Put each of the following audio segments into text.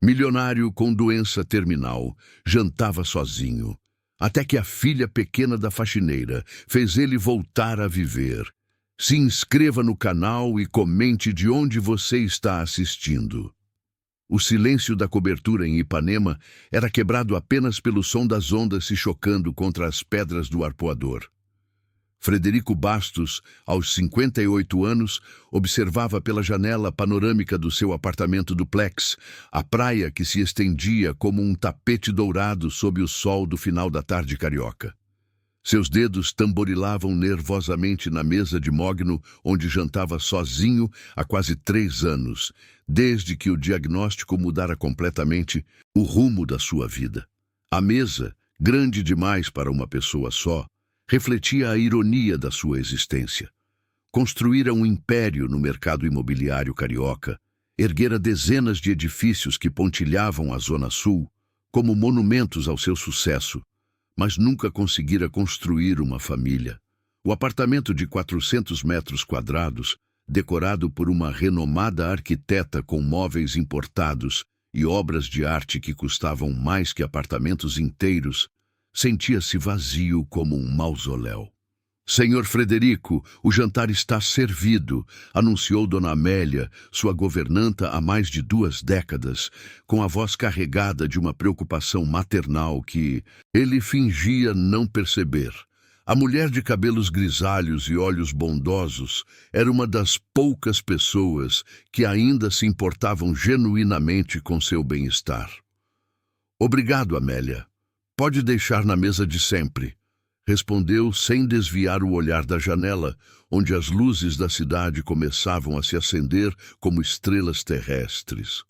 Milionário com doença terminal, jantava sozinho, até que a filha pequena da faxineira fez ele voltar a viver. Se inscreva no canal e comente de onde você está assistindo. O silêncio da cobertura em Ipanema era quebrado apenas pelo som das ondas se chocando contra as pedras do arpoador. Frederico Bastos, aos 58 anos, observava pela janela panorâmica do seu apartamento duplex a praia que se estendia como um tapete dourado sob o sol do final da tarde carioca. Seus dedos tamborilavam nervosamente na mesa de mogno onde jantava sozinho há quase 3 anos, desde que o diagnóstico mudara completamente o rumo da sua vida. A mesa, grande demais para uma pessoa só, refletia a ironia da sua existência. Construíra um império no mercado imobiliário carioca, erguera dezenas de edifícios que pontilhavam a Zona Sul como monumentos ao seu sucesso, mas nunca conseguira construir uma família. O apartamento de 400 metros quadrados, decorado por uma renomada arquiteta com móveis importados e obras de arte que custavam mais que apartamentos inteiros, sentia-se vazio como um mausoléu. Senhor Frederico, o jantar está servido, anunciou Dona Amélia, sua governanta há mais de 2 décadas, com a voz carregada de uma preocupação maternal que ele fingia não perceber. A mulher de cabelos grisalhos e olhos bondosos era uma das poucas pessoas que ainda se importavam genuinamente com seu bem-estar. Obrigado, Amélia. Pode deixar na mesa de sempre, respondeu sem desviar o olhar da janela, onde as luzes da cidade começavam a se acender como estrelas terrestres.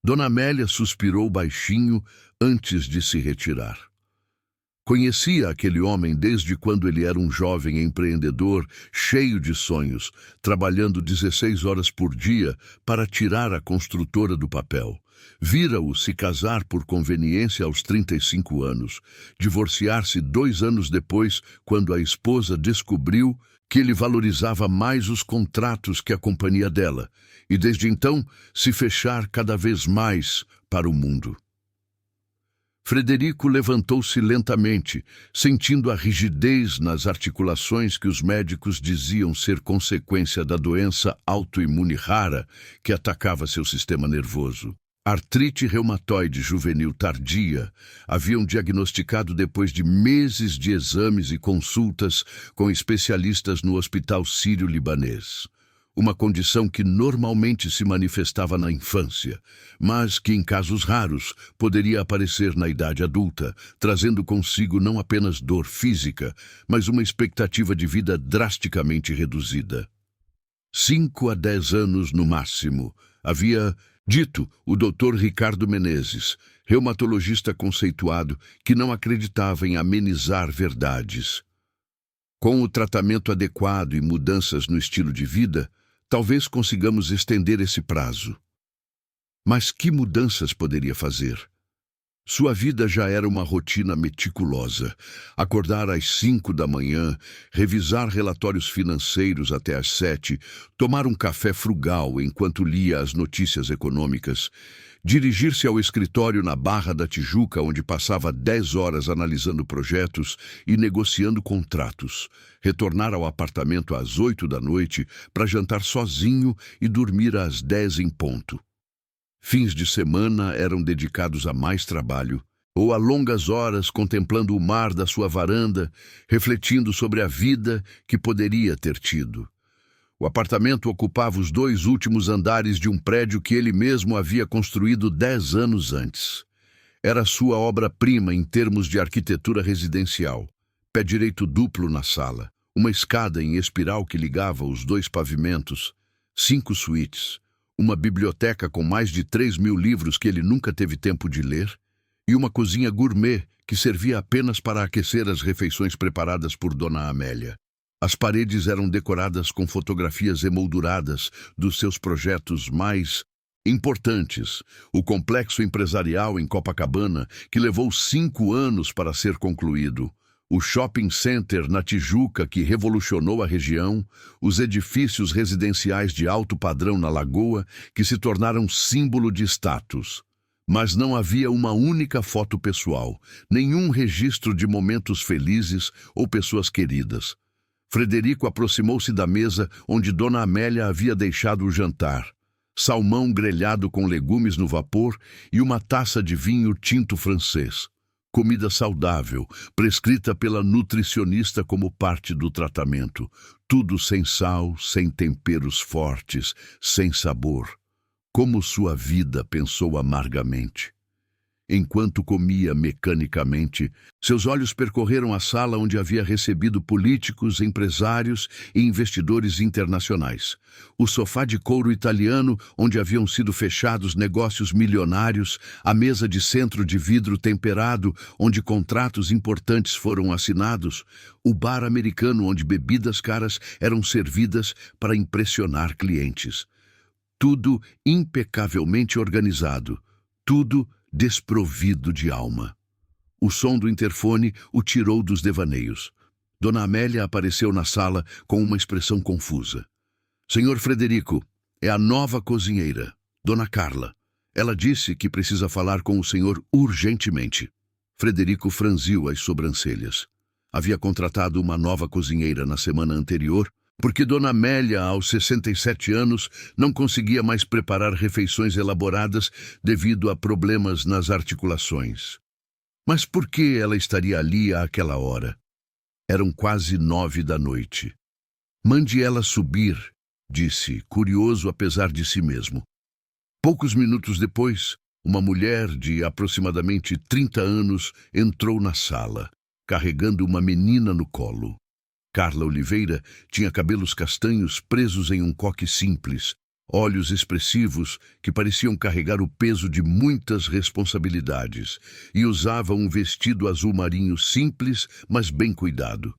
Dona Amélia suspirou baixinho antes de se retirar. Conhecia aquele homem desde quando ele era um jovem empreendedor cheio de sonhos, trabalhando 16 horas por dia para tirar a construtora do papel. Vira-o se casar por conveniência aos 35 anos, divorciar-se 2 anos depois, quando a esposa descobriu que ele valorizava mais os contratos que a companhia dela, e desde então se fechar cada vez mais para o mundo. Frederico levantou-se lentamente, sentindo a rigidez nas articulações que os médicos diziam ser consequência da doença autoimune rara que atacava seu sistema nervoso. Artrite reumatoide juvenil tardia haviam diagnosticado depois de meses de exames e consultas com especialistas no Hospital Sírio-Libanês. Uma condição que normalmente se manifestava na infância, mas que em casos raros poderia aparecer na idade adulta, trazendo consigo não apenas dor física, mas uma expectativa de vida drasticamente reduzida. 5 a 10 anos no máximo, havia dito o Dr. Ricardo Menezes, reumatologista conceituado que não acreditava em amenizar verdades. Com o tratamento adequado e mudanças no estilo de vida, talvez consigamos estender esse prazo. Mas que mudanças poderia fazer? Sua vida já era uma rotina meticulosa. Acordar às 5 da manhã, revisar relatórios financeiros até às 7, tomar um café frugal enquanto lia as notícias econômicas, dirigir-se ao escritório na Barra da Tijuca, onde passava 10 horas analisando projetos e negociando contratos, retornar ao apartamento às 8 da noite para jantar sozinho e dormir às 10 em ponto. Fins de semana eram dedicados a mais trabalho, ou a longas horas contemplando o mar da sua varanda, refletindo sobre a vida que poderia ter tido. O apartamento ocupava os 2 últimos andares de um prédio que ele mesmo havia construído 10 anos antes. Era sua obra-prima em termos de arquitetura residencial. Pé direito duplo na sala, uma escada em espiral que ligava os 2 pavimentos, 5 suítes, uma biblioteca com mais de 3.000 livros que ele nunca teve tempo de ler, e uma cozinha gourmet que servia apenas para aquecer as refeições preparadas por Dona Amélia. As paredes eram decoradas com fotografias emolduradas dos seus projetos mais importantes, o complexo empresarial em Copacabana, que levou 5 anos para ser concluído, O shopping center na Tijuca, que revolucionou a região, os edifícios residenciais de alto padrão na Lagoa, que se tornaram símbolo de status. Mas não havia uma única foto pessoal, nenhum registro de momentos felizes ou pessoas queridas. Frederico aproximou-se da mesa onde Dona Amélia havia deixado o jantar. Salmão grelhado com legumes no vapor e uma taça de vinho tinto francês. Comida saudável, prescrita pela nutricionista como parte do tratamento. Tudo sem sal, sem temperos fortes, sem sabor. Como sua vida, pensou amargamente. Enquanto comia mecanicamente, seus olhos percorreram a sala onde havia recebido políticos, empresários e investidores internacionais. O sofá de couro italiano, onde haviam sido fechados negócios milionários, a mesa de centro de vidro temperado, onde contratos importantes foram assinados, o bar americano onde bebidas caras eram servidas para impressionar clientes. Tudo impecavelmente organizado, tudo desprovido de alma. O som do interfone o tirou dos devaneios. Dona Amélia apareceu na sala com uma expressão confusa. Senhor Frederico, é a nova cozinheira, Dona Carla. Ela disse que precisa falar com o senhor urgentemente. Frederico franziu as sobrancelhas. Havia contratado uma nova cozinheira na semana anterior, porque Dona Amélia, aos 67 anos, não conseguia mais preparar refeições elaboradas devido a problemas nas articulações. Mas por que ela estaria ali àquela hora? Eram quase 9 da noite. Mande ela subir, disse, curioso apesar de si mesmo. Poucos minutos depois, uma mulher de aproximadamente 30 anos entrou na sala, carregando uma menina no colo. Carla Oliveira tinha cabelos castanhos presos em um coque simples, olhos expressivos que pareciam carregar o peso de muitas responsabilidades, e usava um vestido azul marinho simples, mas bem cuidado.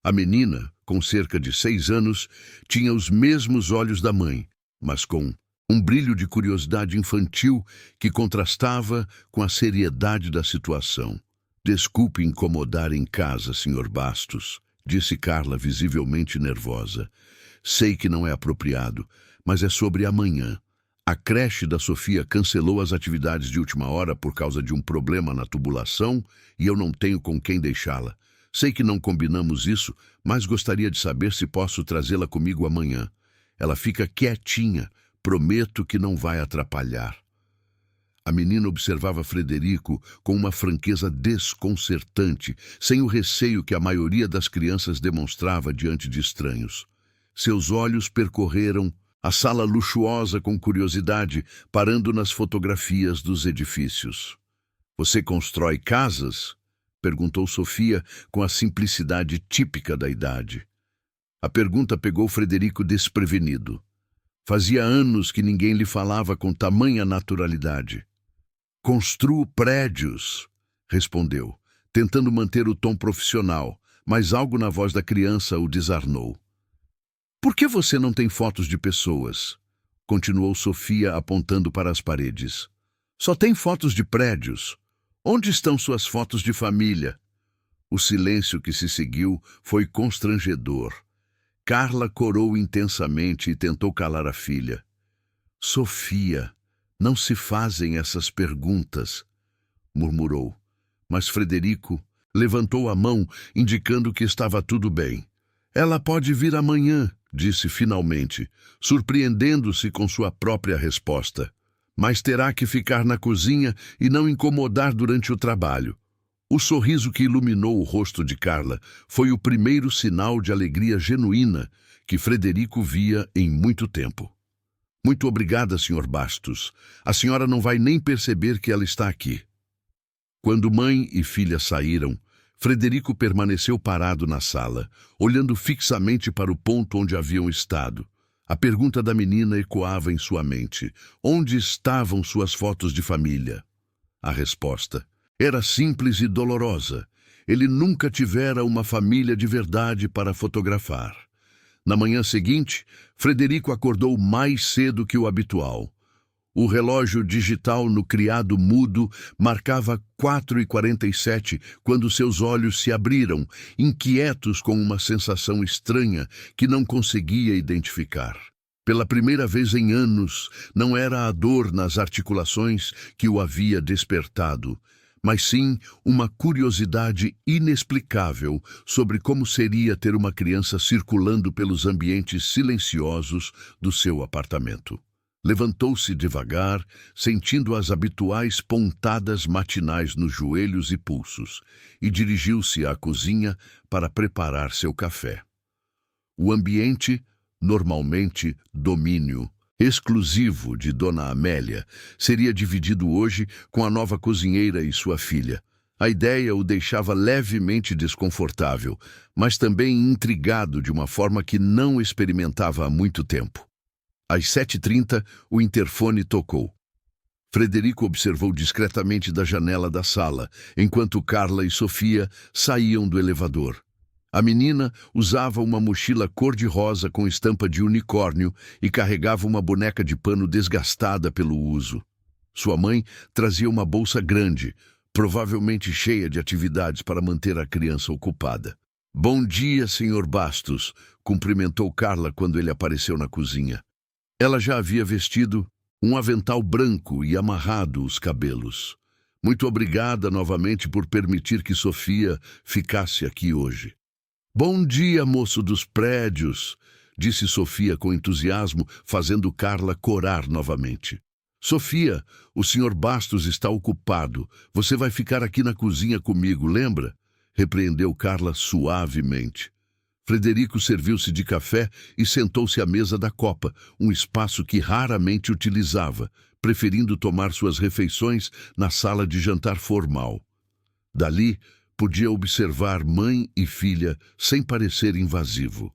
A menina, com cerca de 6 anos, tinha os mesmos olhos da mãe, mas com um brilho de curiosidade infantil que contrastava com a seriedade da situação. Desculpe incomodar em casa, Sr. Bastos, disse Carla, visivelmente nervosa. Sei que não é apropriado, mas é sobre amanhã. A creche da Sofia cancelou as atividades de última hora por causa de um problema na tubulação e eu não tenho com quem deixá-la. Sei que não combinamos isso, mas gostaria de saber se posso trazê-la comigo amanhã. Ela fica quietinha, prometo que não vai atrapalhar. A menina observava Frederico com uma franqueza desconcertante, sem o receio que a maioria das crianças demonstrava diante de estranhos. Seus olhos percorreram a sala luxuosa com curiosidade, parando nas fotografias dos edifícios. Você constrói casas? Perguntou Sofia com a simplicidade típica da idade. A pergunta pegou Frederico desprevenido. Fazia anos que ninguém lhe falava com tamanha naturalidade. Construo prédios, respondeu, tentando manter o tom profissional, mas algo na voz da criança o desarmou. Por que você não tem fotos de pessoas? Continuou Sofia apontando para as paredes. Só tem fotos de prédios. Onde estão suas fotos de família? O silêncio que se seguiu foi constrangedor. Carla corou intensamente e tentou calar a filha. Sofia, não se fazem essas perguntas, murmurou. Mas Frederico levantou a mão, indicando que estava tudo bem. Ela pode vir amanhã, disse finalmente, surpreendendo-se com sua própria resposta. Mas terá que ficar na cozinha e não incomodar durante o trabalho. O sorriso que iluminou o rosto de Carla foi o primeiro sinal de alegria genuína que Frederico via em muito tempo. Muito obrigada, Sr. Bastos. A senhora não vai nem perceber que ela está aqui. Quando mãe e filha saíram, Frederico permaneceu parado na sala, olhando fixamente para o ponto onde haviam estado. A pergunta da menina ecoava em sua mente. Onde estavam suas fotos de família? A resposta era simples e dolorosa. Ele nunca tivera uma família de verdade para fotografar. Na manhã seguinte, Frederico acordou mais cedo que o habitual. O relógio digital no criado mudo marcava 4h47 quando seus olhos se abriram, inquietos com uma sensação estranha que não conseguia identificar. Pela primeira vez em anos, não era a dor nas articulações que o havia despertado, mas sim uma curiosidade inexplicável sobre como seria ter uma criança circulando pelos ambientes silenciosos do seu apartamento. Levantou-se devagar, sentindo as habituais pontadas matinais nos joelhos e pulsos, e dirigiu-se à cozinha para preparar seu café. O ambiente, normalmente domínio exclusivo de Dona Amélia, seria dividido hoje com a nova cozinheira e sua filha. A ideia o deixava levemente desconfortável, mas também intrigado de uma forma que não experimentava há muito tempo. Às 7h30, o interfone tocou. Frederico observou discretamente da janela da sala, enquanto Carla e Sofia saíam do elevador. A menina usava uma mochila cor-de-rosa com estampa de unicórnio e carregava uma boneca de pano desgastada pelo uso. Sua mãe trazia uma bolsa grande, provavelmente cheia de atividades para manter a criança ocupada. "Bom dia, Sr. Bastos", cumprimentou Carla quando ele apareceu na cozinha. Ela já havia vestido um avental branco e amarrado os cabelos. "Muito obrigada novamente por permitir que Sofia ficasse aqui hoje." "Bom dia, moço dos prédios", disse Sofia com entusiasmo, fazendo Carla corar novamente. "Sofia, o Sr. Bastos está ocupado. Você vai ficar aqui na cozinha comigo, lembra?" repreendeu Carla suavemente. Frederico serviu-se de café e sentou-se à mesa da copa, um espaço que raramente utilizava, preferindo tomar suas refeições na sala de jantar formal. Dali, podia observar mãe e filha sem parecer invasivo.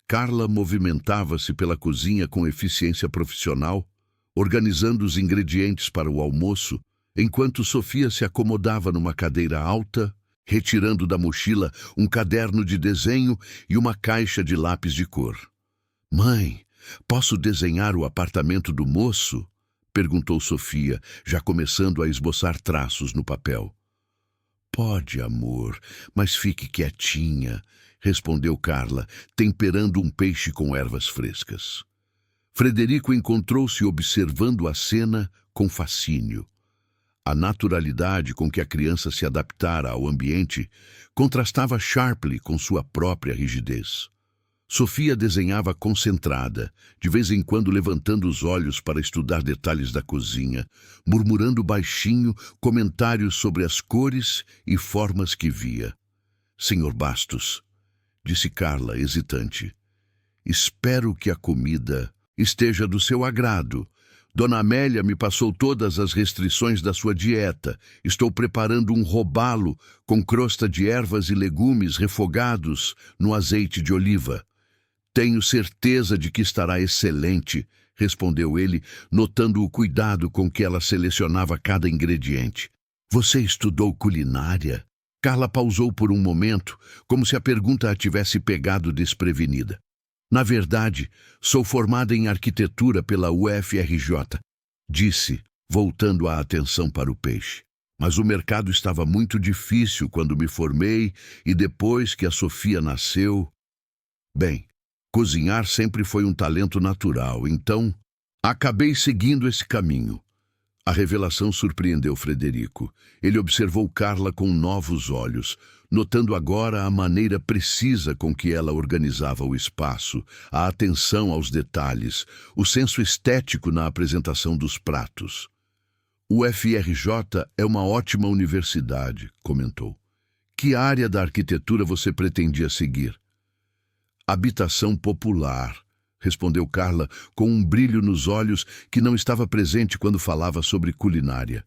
Carla movimentava-se pela cozinha com eficiência profissional, organizando os ingredientes para o almoço, enquanto Sofia se acomodava numa cadeira alta, retirando da mochila um caderno de desenho e uma caixa de lápis de cor. "Mãe, posso desenhar o apartamento do moço?" perguntou Sofia, já começando a esboçar traços no papel. "Pode, amor, mas fique quietinha", respondeu Carla, temperando um peixe com ervas frescas. Frederico encontrou-se observando a cena com fascínio. A naturalidade com que a criança se adaptara ao ambiente contrastava sharply com sua própria rigidez. Sofia desenhava concentrada, de vez em quando levantando os olhos para estudar detalhes da cozinha, murmurando baixinho comentários sobre as cores e formas que via. "Sr. Bastos", disse Carla, hesitante, "espero que a comida esteja do seu agrado. Dona Amélia me passou todas as restrições da sua dieta. Estou preparando um robalo com crosta de ervas e legumes refogados no azeite de oliva." "Tenho certeza de que estará excelente", respondeu ele, notando o cuidado com que ela selecionava cada ingrediente. "Você estudou culinária?" Carla pausou por um momento, como se a pergunta a tivesse pegado desprevenida. "Na verdade, sou formada em arquitetura pela UFRJ", disse, voltando a atenção para o peixe. "Mas o mercado estava muito difícil quando me formei e depois que a Sofia nasceu. Bem, cozinhar sempre foi um talento natural, então acabei seguindo esse caminho." A revelação surpreendeu Frederico. Ele observou Carla com novos olhos, notando agora a maneira precisa com que ela organizava o espaço, a atenção aos detalhes, o senso estético na apresentação dos pratos. "O UFRJ é uma ótima universidade", comentou. "Que área da arquitetura você pretendia seguir?" "Habitação popular", respondeu Carla com um brilho nos olhos que não estava presente quando falava sobre culinária.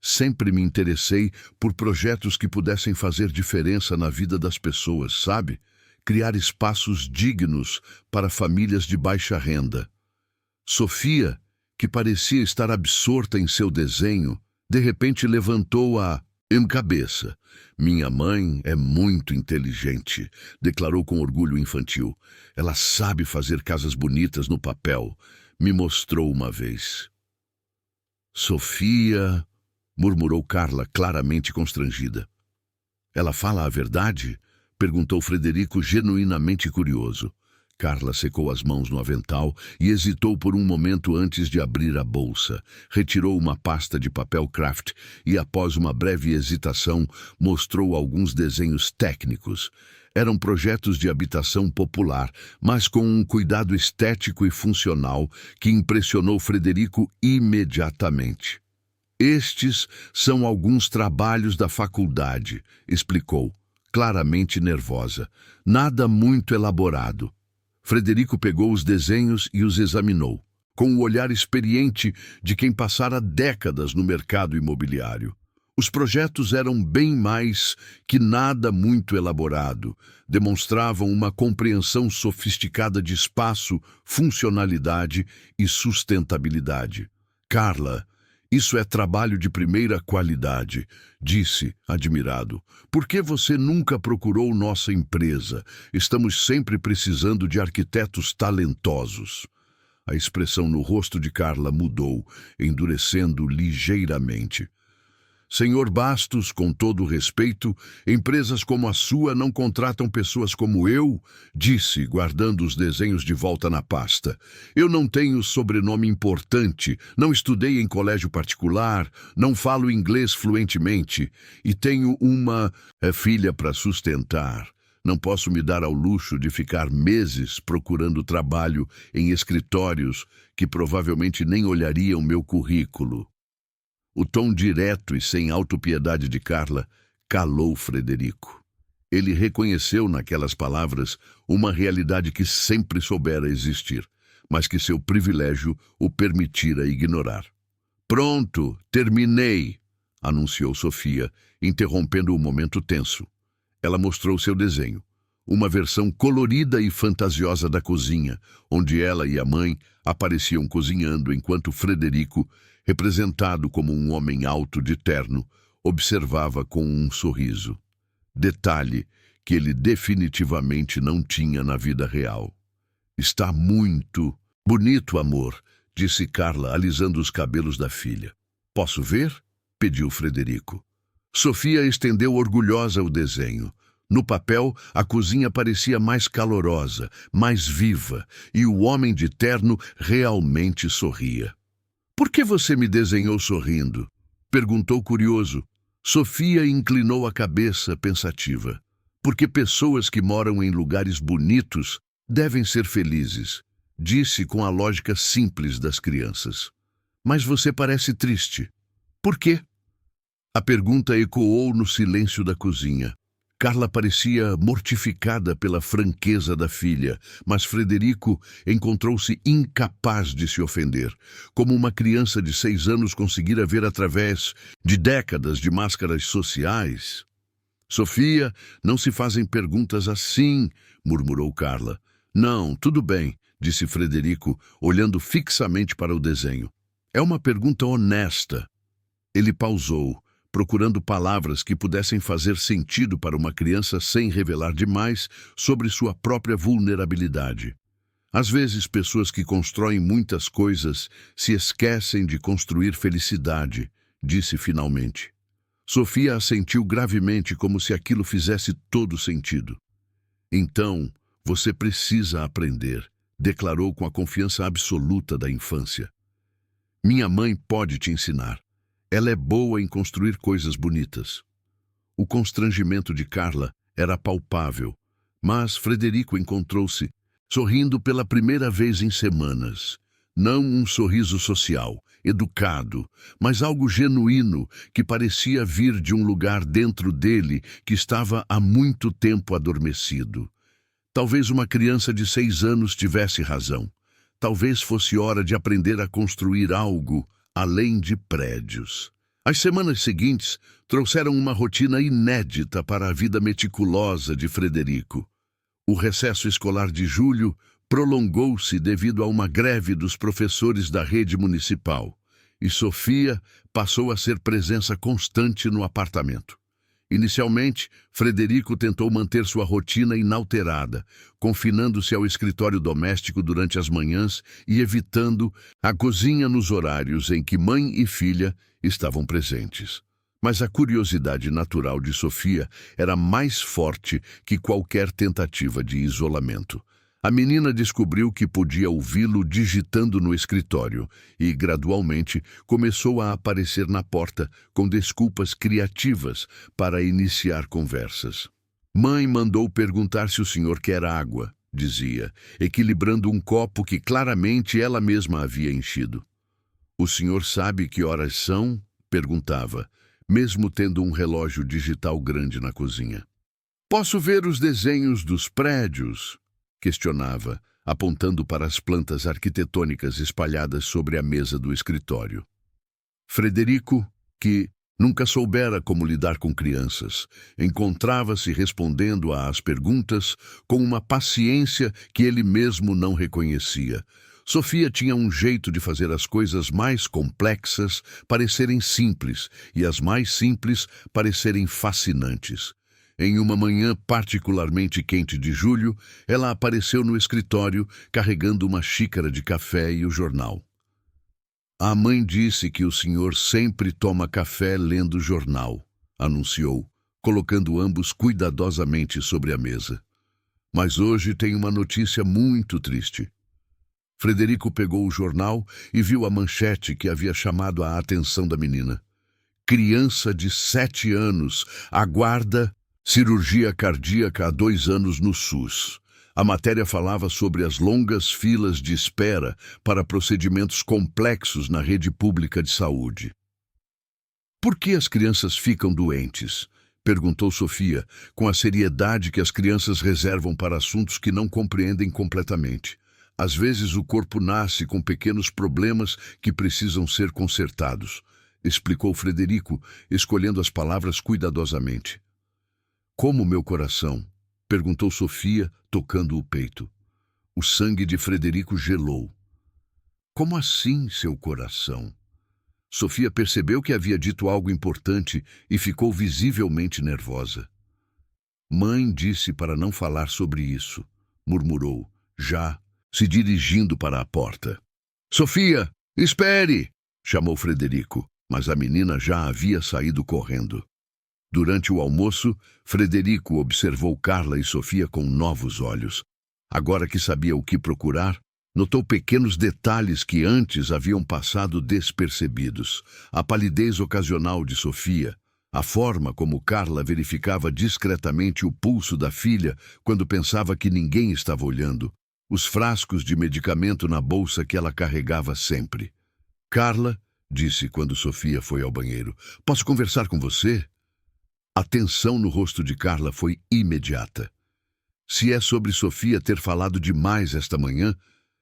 "Sempre me interessei por projetos que pudessem fazer diferença na vida das pessoas, sabe? Criar espaços dignos para famílias de baixa renda." Sofia, que parecia estar absorta em seu desenho, de repente levantou a cabeça. "Minha mãe é muito inteligente", declarou com orgulho infantil. "Ela sabe fazer casas bonitas no papel. me mostrou uma vez. Sofia, murmurou Carla, claramente constrangida. Ela fala a verdade? Perguntou Frederico, genuinamente curioso. Carla secou as mãos no avental e hesitou por um momento antes de abrir a bolsa. Retirou uma pasta de papel craft e, após uma breve hesitação, mostrou alguns desenhos técnicos. Eram projetos de habitação popular, mas com um cuidado estético e funcional que impressionou Frederico imediatamente. Estes são alguns trabalhos da faculdade, explicou, claramente nervosa. Nada muito elaborado. Frederico pegou os desenhos e os examinou, com o olhar experiente de quem passara décadas no mercado imobiliário. Os projetos eram bem mais que nada muito elaborado, demonstravam uma compreensão sofisticada de espaço, funcionalidade e sustentabilidade. Carla, isso é trabalho de primeira qualidade, disse, admirado. Por que você nunca procurou nossa empresa? Estamos sempre precisando de arquitetos talentosos. A expressão no rosto de Carla mudou, endurecendo ligeiramente. Senhor Bastos, com todo respeito, empresas como a sua não contratam pessoas como eu, disse, guardando os desenhos de volta na pasta. Eu não tenho sobrenome importante, não estudei em colégio particular, não falo inglês fluentemente e tenho uma filha para sustentar. Não posso me dar ao luxo de ficar meses procurando trabalho em escritórios que provavelmente nem olhariam meu currículo. O tom direto e sem autopiedade de Carla calou Frederico. Ele reconheceu naquelas palavras uma realidade que sempre soubera existir, mas que seu privilégio o permitira ignorar. Pronto, terminei, anunciou Sofia, interrompendo o momento tenso. Ela mostrou seu desenho, uma versão colorida e fantasiosa da cozinha, onde ela e a mãe apareciam cozinhando enquanto Frederico, representado como um homem alto de terno, observava com um sorriso. Detalhe que ele definitivamente não tinha na vida real. Está muito bonito, amor, disse Carla, alisando os cabelos da filha. Posso ver? Pediu Frederico. Sofia estendeu orgulhosa o desenho. No papel, a cozinha parecia mais calorosa, mais viva, e o homem de terno realmente sorria. Por que você me desenhou sorrindo? Perguntou curioso. Sofia inclinou a cabeça, pensativa. Porque pessoas que moram em lugares bonitos devem ser felizes, disse com a lógica simples das crianças. Mas você parece triste. Por quê? A pergunta ecoou no silêncio da cozinha. Carla parecia mortificada pela franqueza da filha, mas Frederico encontrou-se incapaz de se ofender, como uma criança de 6 anos conseguira ver através de décadas de máscaras sociais. Sofia, não se fazem perguntas assim, murmurou Carla. Não, tudo bem, disse Frederico, olhando fixamente para o desenho. É uma pergunta honesta. Ele pausou, procurando palavras que pudessem fazer sentido para uma criança sem revelar demais sobre sua própria vulnerabilidade. Às vezes, pessoas que constroem muitas coisas se esquecem de construir felicidade, disse finalmente. Sofia assentiu gravemente, como se aquilo fizesse todo sentido. Então, você precisa aprender, declarou com a confiança absoluta da infância. Minha mãe pode te ensinar. Ela é boa em construir coisas bonitas. O constrangimento de Carla era palpável, mas Frederico encontrou-se, sorrindo pela primeira vez em semanas. Não um sorriso social, educado, mas algo genuíno que parecia vir de um lugar dentro dele que estava há muito tempo adormecido. Talvez uma criança de 6 anos tivesse razão. Talvez fosse hora de aprender a construir algo além de prédios. As semanas seguintes trouxeram uma rotina inédita para a vida meticulosa de Frederico. O recesso escolar de julho prolongou-se devido a uma greve dos professores da rede municipal, e Sofia passou a ser presença constante no apartamento. Inicialmente, Frederico tentou manter sua rotina inalterada, confinando-se ao escritório doméstico durante as manhãs e evitando a cozinha nos horários em que mãe e filha estavam presentes. Mas a curiosidade natural de Sofia era mais forte que qualquer tentativa de isolamento. A menina descobriu que podia ouvi-lo digitando no escritório e, gradualmente, começou a aparecer na porta com desculpas criativas para iniciar conversas. Mãe mandou perguntar se o senhor quer água, dizia, equilibrando um copo que claramente ela mesma havia enchido. O senhor sabe que horas são? Perguntava, mesmo tendo um relógio digital grande na cozinha. Posso ver os desenhos dos prédios? Questionava, apontando para as plantas arquitetônicas espalhadas sobre a mesa do escritório. Frederico, que nunca soubera como lidar com crianças, encontrava-se respondendo às perguntas com uma paciência que ele mesmo não reconhecia. Sofia tinha um jeito de fazer as coisas mais complexas parecerem simples e as mais simples parecerem fascinantes. Em uma manhã particularmente quente de julho, ela apareceu no escritório carregando uma xícara de café e o jornal. A mãe disse que o senhor sempre toma café lendo o jornal, anunciou, colocando ambos cuidadosamente sobre a mesa. Mas hoje tem uma notícia muito triste. Frederico pegou o jornal e viu a manchete que havia chamado a atenção da menina. Criança de 7 anos aguarda cirurgia cardíaca há 2 anos no SUS. A matéria falava sobre as longas filas de espera para procedimentos complexos na rede pública de saúde. Por que as crianças ficam doentes? Perguntou Sofia, com a seriedade que as crianças reservam para assuntos que não compreendem completamente. Às vezes o corpo nasce com pequenos problemas que precisam ser consertados, explicou Frederico, escolhendo as palavras cuidadosamente. Como meu coração? Perguntou Sofia, tocando o peito. O sangue de Frederico gelou. Como assim, seu coração? Sofia percebeu que havia dito algo importante e ficou visivelmente nervosa. Mãe disse para não falar sobre isso, murmurou, já se dirigindo para a porta. Sofia, espere! Chamou Frederico, mas a menina já havia saído correndo. Durante o almoço, Frederico observou Carla e Sofia com novos olhos. Agora que sabia o que procurar, notou pequenos detalhes que antes haviam passado despercebidos. A palidez ocasional de Sofia, a forma como Carla verificava discretamente o pulso da filha quando pensava que ninguém estava olhando, os frascos de medicamento na bolsa que ela carregava sempre. Carla, disse quando Sofia foi ao banheiro, posso conversar com você? A tensão no rosto de Carla foi imediata. Se é sobre Sofia ter falado demais esta manhã,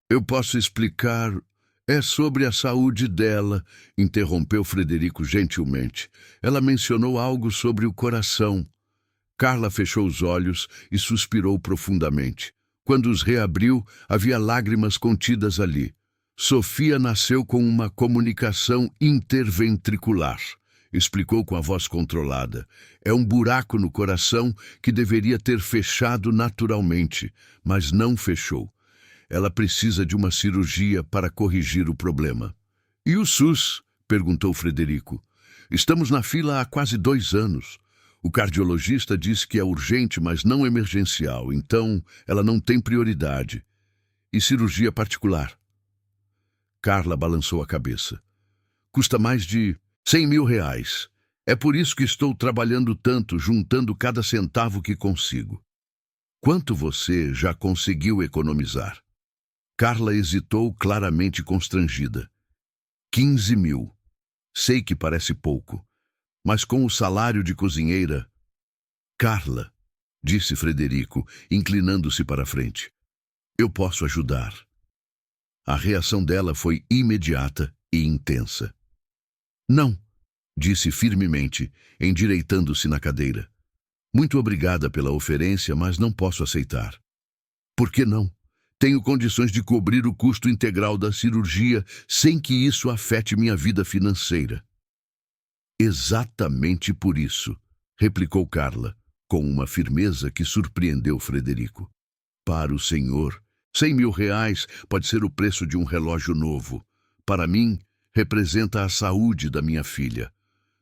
eu posso explicar. É sobre a saúde dela, interrompeu Frederico gentilmente. Ela mencionou algo sobre o coração. Carla fechou os olhos e suspirou profundamente. Quando os reabriu, havia lágrimas contidas ali. Sofia nasceu com uma comunicação interventricular. Explicou com a voz controlada. É um buraco no coração que deveria ter fechado naturalmente, mas não fechou. Ela precisa de uma cirurgia para corrigir o problema. E o SUS? Perguntou Frederico. Estamos na fila há quase 2 anos. O cardiologista disse que é urgente, mas não emergencial, então ela não tem prioridade. E cirurgia particular? Carla balançou a cabeça. Custa mais de 100 mil reais. É por isso que estou trabalhando tanto, juntando cada centavo que consigo. Quanto você já conseguiu economizar? Carla hesitou, claramente constrangida. 15 mil. Sei que parece pouco, mas com o salário de cozinheira... Carla, disse Frederico, inclinando-se para a frente. Eu posso ajudar. A reação dela foi imediata e intensa. Não, disse firmemente, endireitando-se na cadeira. Muito obrigada pela oferência, mas não posso aceitar. Por que não? Tenho condições de cobrir o custo integral da cirurgia sem que isso afete minha vida financeira. Exatamente por isso, replicou Carla, com uma firmeza que surpreendeu Frederico. Para o senhor, 100 mil reais pode ser o preço de um relógio novo. Para mim, representa a saúde da minha filha.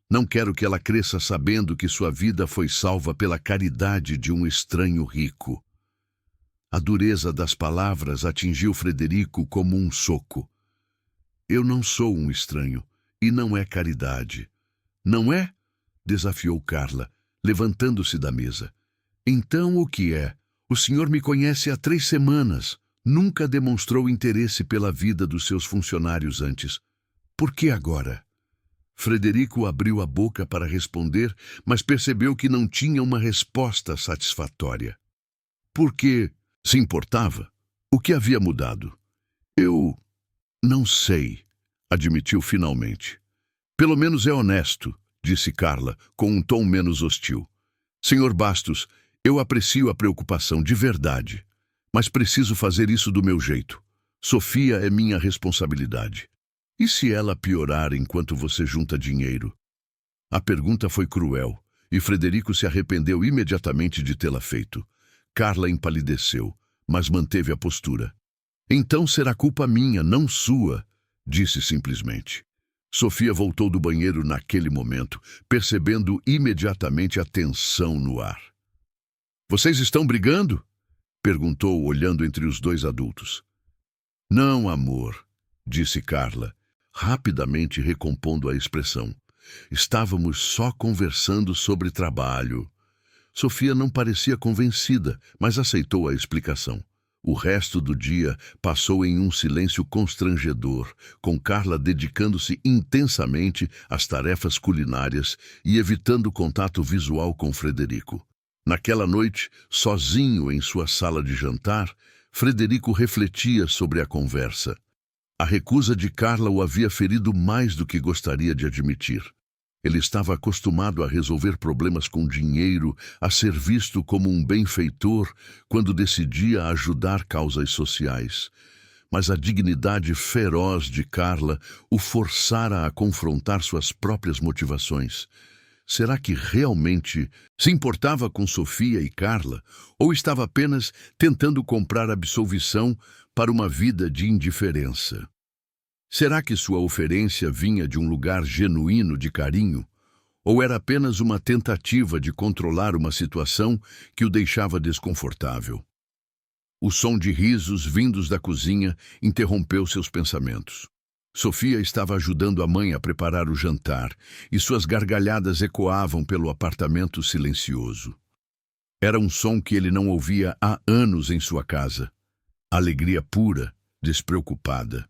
Não quero que ela cresça sabendo que sua vida foi salva pela caridade de um estranho rico. A dureza das palavras atingiu Frederico como um soco. Eu não sou um estranho, e não é caridade. Não é? Desafiou Carla, levantando-se da mesa. Então o que é? O senhor me conhece há 3 semanas. Nunca demonstrou interesse pela vida dos seus funcionários antes. Por que agora? Frederico abriu a boca para responder, mas percebeu que não tinha uma resposta satisfatória. Porque se importava? O que havia mudado? Eu não sei, admitiu finalmente. Pelo menos é honesto, disse Carla, com um tom menos hostil. Senhor Bastos, eu aprecio a preocupação de verdade, mas preciso fazer isso do meu jeito. Sofia é minha responsabilidade. E se ela piorar enquanto você junta dinheiro? A pergunta foi cruel, e Frederico se arrependeu imediatamente de tê-la feito. Carla empalideceu, mas manteve a postura. Então será culpa minha, não sua, disse simplesmente. Sofia voltou do banheiro naquele momento, percebendo imediatamente a tensão no ar. Vocês estão brigando? Perguntou, olhando entre os 2 adultos. Não, amor, disse Carla, rapidamente recompondo a expressão. Estávamos só conversando sobre trabalho. Sofia não parecia convencida, mas aceitou a explicação. O resto do dia passou em um silêncio constrangedor, com Carla dedicando-se intensamente às tarefas culinárias e evitando contato visual com Frederico. Naquela noite, sozinho em sua sala de jantar, Frederico refletia sobre a conversa. A recusa de Carla o havia ferido mais do que gostaria de admitir. Ele estava acostumado a resolver problemas com dinheiro, a ser visto como um benfeitor quando decidia ajudar causas sociais. Mas a dignidade feroz de Carla o forçara a confrontar suas próprias motivações. Será que realmente se importava com Sofia e Carla, ou estava apenas tentando comprar absolvição para uma vida de indiferença? Será que sua oferência vinha de um lugar genuíno de carinho, ou era apenas uma tentativa de controlar uma situação que o deixava desconfortável? O som de risos vindos da cozinha interrompeu seus pensamentos. Sofia estava ajudando a mãe a preparar o jantar, e suas gargalhadas ecoavam pelo apartamento silencioso. Era um som que ele não ouvia há anos em sua casa. Alegria pura, despreocupada.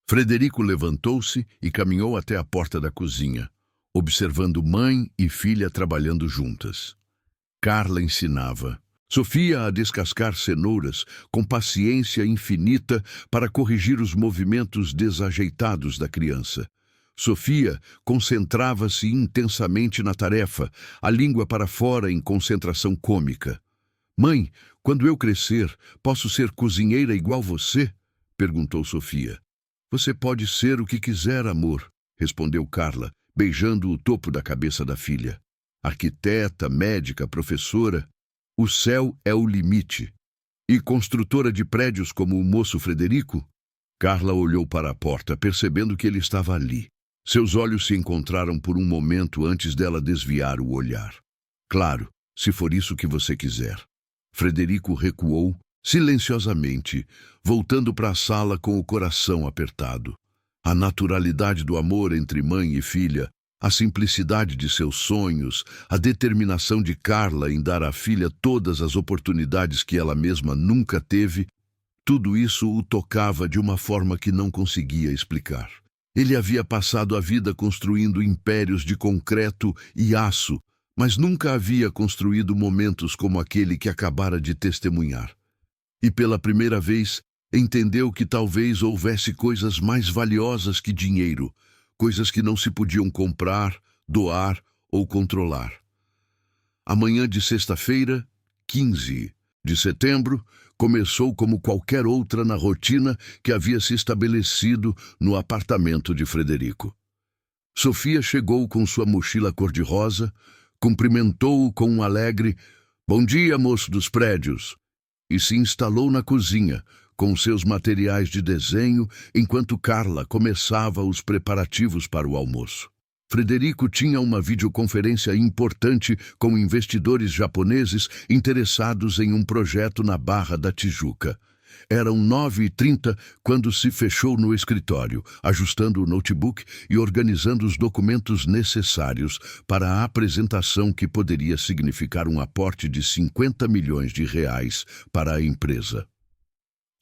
Frederico levantou-se e caminhou até a porta da cozinha, observando mãe e filha trabalhando juntas. Carla ensinava Sofia a descascar cenouras com paciência infinita para corrigir os movimentos desajeitados da criança. Sofia concentrava-se intensamente na tarefa, a língua para fora em concentração cômica. Mãe, quando eu crescer, posso ser cozinheira igual você? Perguntou Sofia. Você pode ser o que quiser, amor, respondeu Carla, beijando o topo da cabeça da filha. Arquiteta, médica, professora, o céu é o limite. E construtora de prédios como o moço Frederico? Carla olhou para a porta, percebendo que ele estava ali. Seus olhos se encontraram por um momento antes dela desviar o olhar. Claro, se for isso que você quiser. Frederico recuou, silenciosamente, voltando para a sala com o coração apertado. A naturalidade do amor entre mãe e filha, a simplicidade de seus sonhos, a determinação de Carla em dar à filha todas as oportunidades que ela mesma nunca teve, tudo isso o tocava de uma forma que não conseguia explicar. Ele havia passado a vida construindo impérios de concreto e aço, mas nunca havia construído momentos como aquele que acabara de testemunhar. E pela primeira vez, entendeu que talvez houvesse coisas mais valiosas que dinheiro, coisas que não se podiam comprar, doar ou controlar. A manhã de sexta-feira, 15 de setembro, começou como qualquer outra na rotina que havia se estabelecido no apartamento de Frederico. Sofia chegou com sua mochila cor-de-rosa, cumprimentou-o com um alegre "Bom dia, moço dos prédios", e se instalou na cozinha, com seus materiais de desenho, enquanto Carla começava os preparativos para o almoço. Frederico tinha uma videoconferência importante com investidores japoneses interessados em um projeto na Barra da Tijuca. Eram 9h30 quando se fechou no escritório, ajustando o notebook e organizando os documentos necessários para a apresentação que poderia significar um aporte de R$ 50 milhões para a empresa.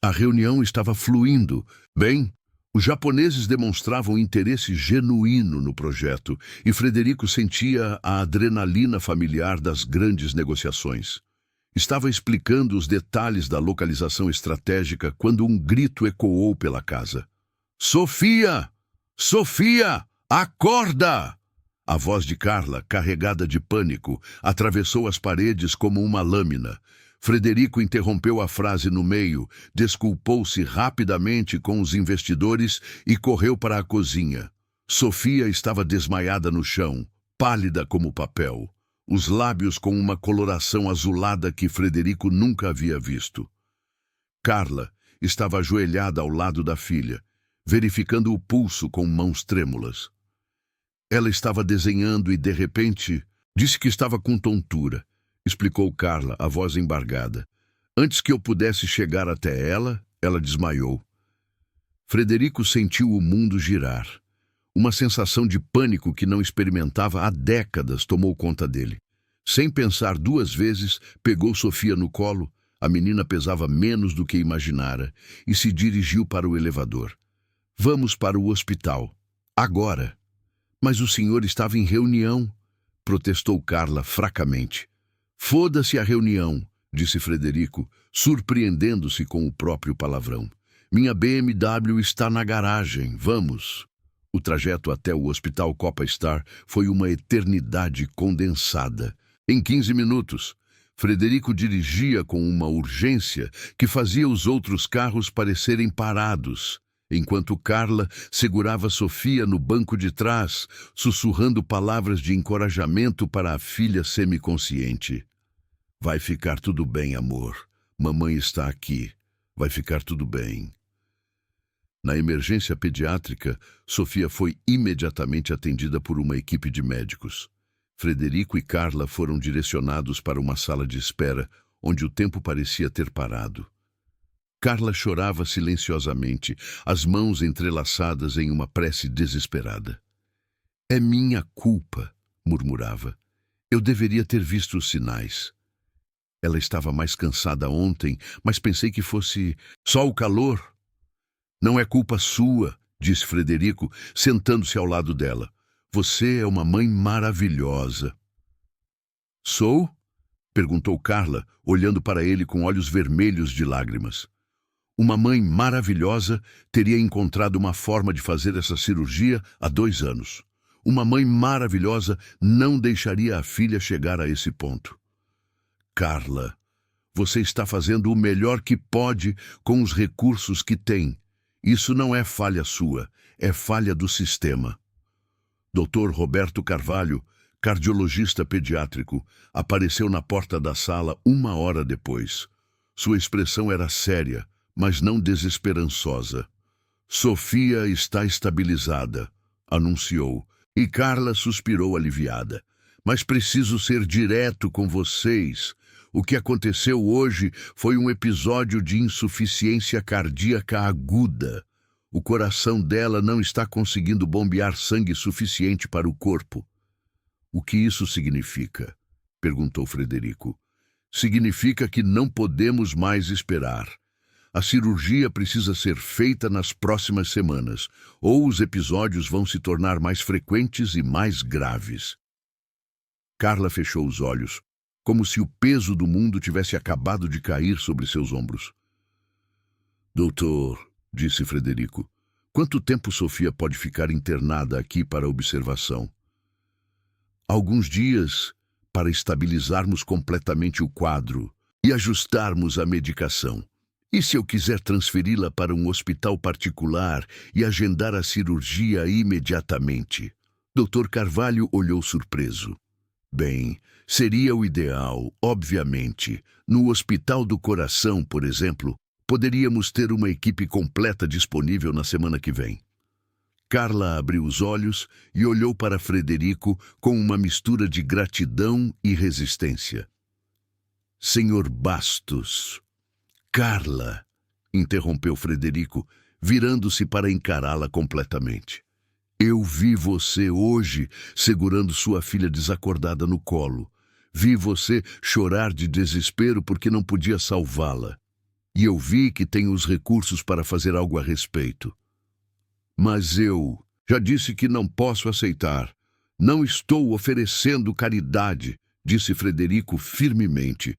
A reunião estava fluindo bem. Os japoneses demonstravam interesse genuíno no projeto e Frederico sentia a adrenalina familiar das grandes negociações. Estava explicando os detalhes da localização estratégica quando um grito ecoou pela casa. "Sofia! Sofia! Acorda!" A voz de Carla, carregada de pânico, atravessou as paredes como uma lâmina. Frederico interrompeu a frase no meio, desculpou-se rapidamente com os investidores e correu para a cozinha. Sofia estava desmaiada no chão, pálida como papel, os lábios com uma coloração azulada que Frederico nunca havia visto. Carla estava ajoelhada ao lado da filha, verificando o pulso com mãos trêmulas. Ela estava desenhando e, de repente, disse que estava com tontura, explicou Carla, a voz embargada. Antes que eu pudesse chegar até ela, ela desmaiou. Frederico sentiu o mundo girar. Uma sensação de pânico que não experimentava há décadas tomou conta dele. Sem pensar duas vezes, pegou Sofia no colo, a menina pesava menos do que imaginara, e se dirigiu para o elevador. "Vamos para o hospital. Agora." "Mas o senhor estava em reunião", protestou Carla fracamente. "Foda-se a reunião", disse Frederico, surpreendendo-se com o próprio palavrão. "Minha BMW está na garagem, vamos." O trajeto até o Hospital Copa Star foi uma eternidade condensada. Em 15 minutos, Frederico dirigia com uma urgência que fazia os outros carros parecerem parados, enquanto Carla segurava Sofia no banco de trás, sussurrando palavras de encorajamento para a filha semiconsciente. "Vai ficar tudo bem, amor. Mamãe está aqui. Vai ficar tudo bem." Na emergência pediátrica, Sofia foi imediatamente atendida por uma equipe de médicos. Frederico e Carla foram direcionados para uma sala de espera, onde o tempo parecia ter parado. Carla chorava silenciosamente, as mãos entrelaçadas em uma prece desesperada. "É minha culpa", murmurava. "Eu deveria ter visto os sinais." Ela estava mais cansada ontem, mas pensei que fosse só o calor. "Não é culpa sua", disse Frederico, sentando-se ao lado dela. "Você é uma mãe maravilhosa." "Sou?" perguntou Carla, olhando para ele com olhos vermelhos de lágrimas. Uma mãe maravilhosa teria encontrado uma forma de fazer essa cirurgia há 2 anos. Uma mãe maravilhosa não deixaria a filha chegar a esse ponto. "Carla, você está fazendo o melhor que pode com os recursos que tem. Isso não é falha sua, é falha do sistema." Dr. Roberto Carvalho, cardiologista pediátrico, apareceu na porta da sala 1 hora depois. Sua expressão era séria, mas não desesperançosa. "Sofia está estabilizada", anunciou, e Carla suspirou aliviada. "Mas preciso ser direto com vocês. O que aconteceu hoje foi um episódio de insuficiência cardíaca aguda. O coração dela não está conseguindo bombear sangue suficiente para o corpo." "O que isso significa?" perguntou Frederico. "Significa que não podemos mais esperar. A cirurgia precisa ser feita nas próximas semanas, ou os episódios vão se tornar mais frequentes e mais graves." Carla fechou os olhos, como se o peso do mundo tivesse acabado de cair sobre seus ombros. "Doutor", disse Frederico, "quanto tempo Sofia pode ficar internada aqui para observação?" "Alguns dias, para estabilizarmos completamente o quadro e ajustarmos a medicação. E se eu quiser transferi-la para um hospital particular e agendar a cirurgia imediatamente?" Dr. Carvalho olhou surpreso. Bem, seria o ideal, obviamente. No Hospital do Coração, por exemplo, poderíamos ter uma equipe completa disponível na semana que vem. Carla abriu os olhos e olhou para Frederico com uma mistura de gratidão e resistência. Senhor Bastos. Carla, interrompeu Frederico, virando-se para encará-la completamente. Eu vi você hoje segurando sua filha desacordada no colo. Vi você chorar de desespero porque não podia salvá-la. E eu vi que tem os recursos para fazer algo a respeito. Mas eu já disse que não posso aceitar. Não estou oferecendo caridade, disse Frederico firmemente.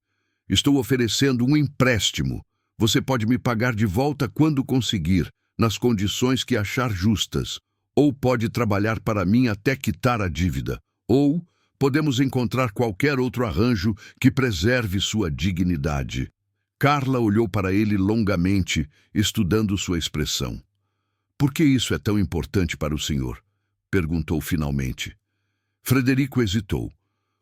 Estou oferecendo um empréstimo. Você pode me pagar de volta quando conseguir, nas condições que achar justas. Ou pode trabalhar para mim até quitar a dívida. Ou podemos encontrar qualquer outro arranjo que preserve sua dignidade. Carla olhou para ele longamente, estudando sua expressão. Por que isso é tão importante para o senhor? Perguntou finalmente. Frederico hesitou.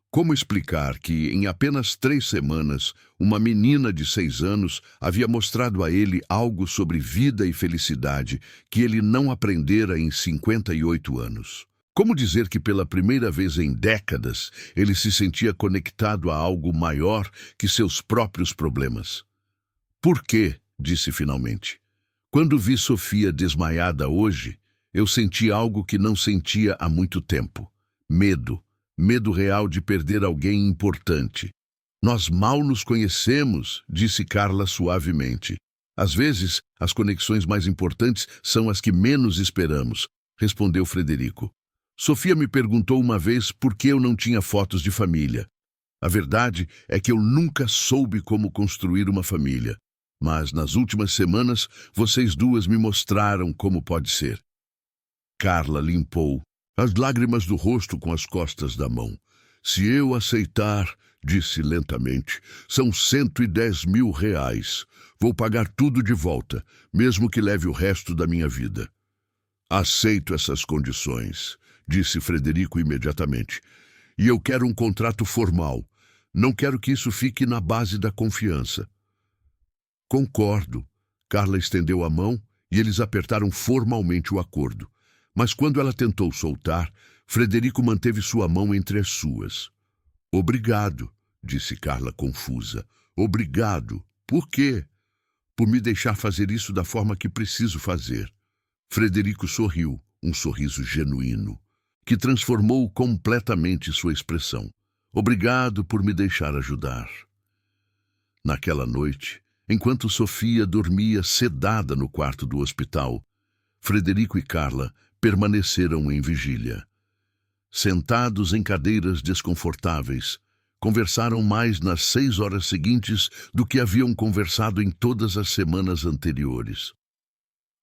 Como explicar que, em apenas 3 semanas, uma menina de 6 anos havia mostrado a ele algo sobre vida e felicidade que ele não aprendera em 58 anos? Como dizer que pela primeira vez em décadas ele se sentia conectado a algo maior que seus próprios problemas? Por quê? Disse finalmente. Quando vi Sofia desmaiada hoje, eu senti algo que não sentia há muito tempo. Medo. Medo real de perder alguém importante. Nós mal nos conhecemos, disse Carla suavemente. Às vezes, as conexões mais importantes são as que menos esperamos, respondeu Frederico. Sofia me perguntou uma vez por que eu não tinha fotos de família. A verdade é que eu nunca soube como construir uma família. Mas nas últimas semanas, vocês duas me mostraram como pode ser. Carla limpou as lágrimas do rosto com as costas da mão. Se eu aceitar, disse lentamente, são 110 mil reais. Vou pagar tudo de volta, mesmo que leve o resto da minha vida. Aceito essas condições, disse Frederico imediatamente. E eu quero um contrato formal. Não quero que isso fique na base da confiança. Concordo. Carla estendeu a mão e eles apertaram formalmente o acordo. Mas quando ela tentou soltar, Frederico manteve sua mão entre as suas. Obrigado, disse Carla confusa. Obrigado. Por quê? Por me deixar fazer isso da forma que preciso fazer. Frederico sorriu, um sorriso genuíno, que transformou completamente sua expressão. Obrigado por me deixar ajudar. Naquela noite, enquanto Sofia dormia sedada no quarto do hospital, Frederico e Carla permaneceram em vigília. Sentados em cadeiras desconfortáveis, conversaram mais nas 6 horas seguintes do que haviam conversado em todas as semanas anteriores.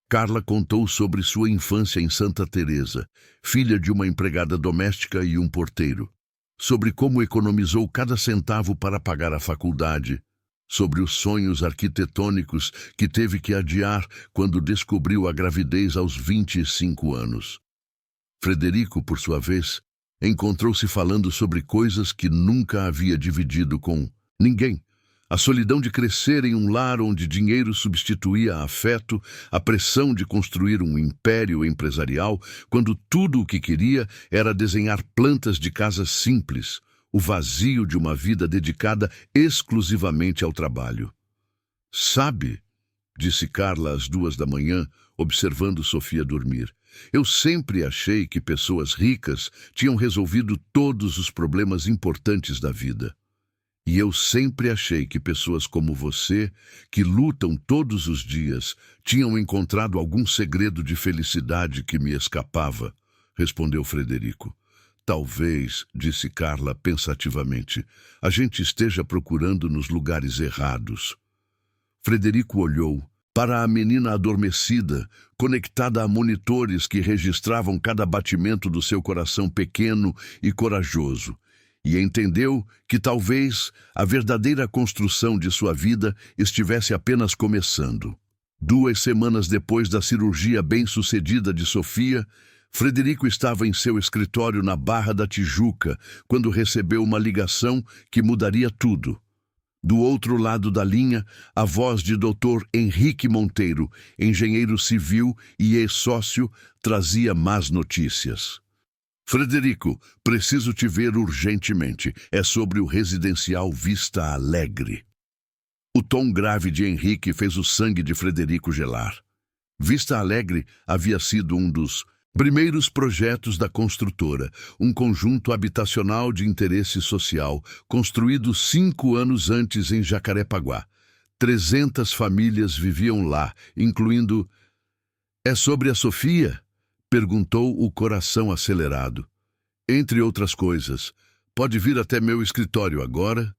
Carla contou sobre sua infância em Santa Teresa, filha de uma empregada doméstica e um porteiro, sobre como economizou cada centavo para pagar a faculdade, sobre os sonhos arquitetônicos que teve que adiar quando descobriu a gravidez aos 25 anos. Frederico, por sua vez, encontrou-se falando sobre coisas que nunca havia dividido com ninguém. A solidão de crescer em um lar onde dinheiro substituía afeto, a pressão de construir um império empresarial, quando tudo o que queria era desenhar plantas de casas simples, o vazio de uma vida dedicada exclusivamente ao trabalho. Sabe, disse Carla às 2 da manhã, observando Sofia dormir, eu sempre achei que pessoas ricas tinham resolvido todos os problemas importantes da vida. E eu sempre achei que pessoas como você, que lutam todos os dias, tinham encontrado algum segredo de felicidade que me escapava, respondeu Frederico. Talvez, disse Carla pensativamente, a gente esteja procurando nos lugares errados. Frederico olhou para a menina adormecida, conectada a monitores que registravam cada batimento do seu coração pequeno e corajoso, e entendeu que talvez a verdadeira construção de sua vida estivesse apenas começando. 2 semanas depois da cirurgia bem-sucedida de Sofia, Frederico estava em seu escritório na Barra da Tijuca quando recebeu uma ligação que mudaria tudo. Do outro lado da linha, a voz de Dr. Henrique Monteiro, engenheiro civil e ex-sócio, trazia más notícias. Frederico, preciso te ver urgentemente. É sobre o residencial Vista Alegre. O tom grave de Henrique fez o sangue de Frederico gelar. Vista Alegre havia sido um dos primeiros projetos da construtora, um conjunto habitacional de interesse social, construído 5 anos antes em Jacarepaguá. 300 famílias viviam lá, incluindo... É sobre a Sofia? Perguntou o coração acelerado. Entre outras coisas, pode vir até meu escritório agora?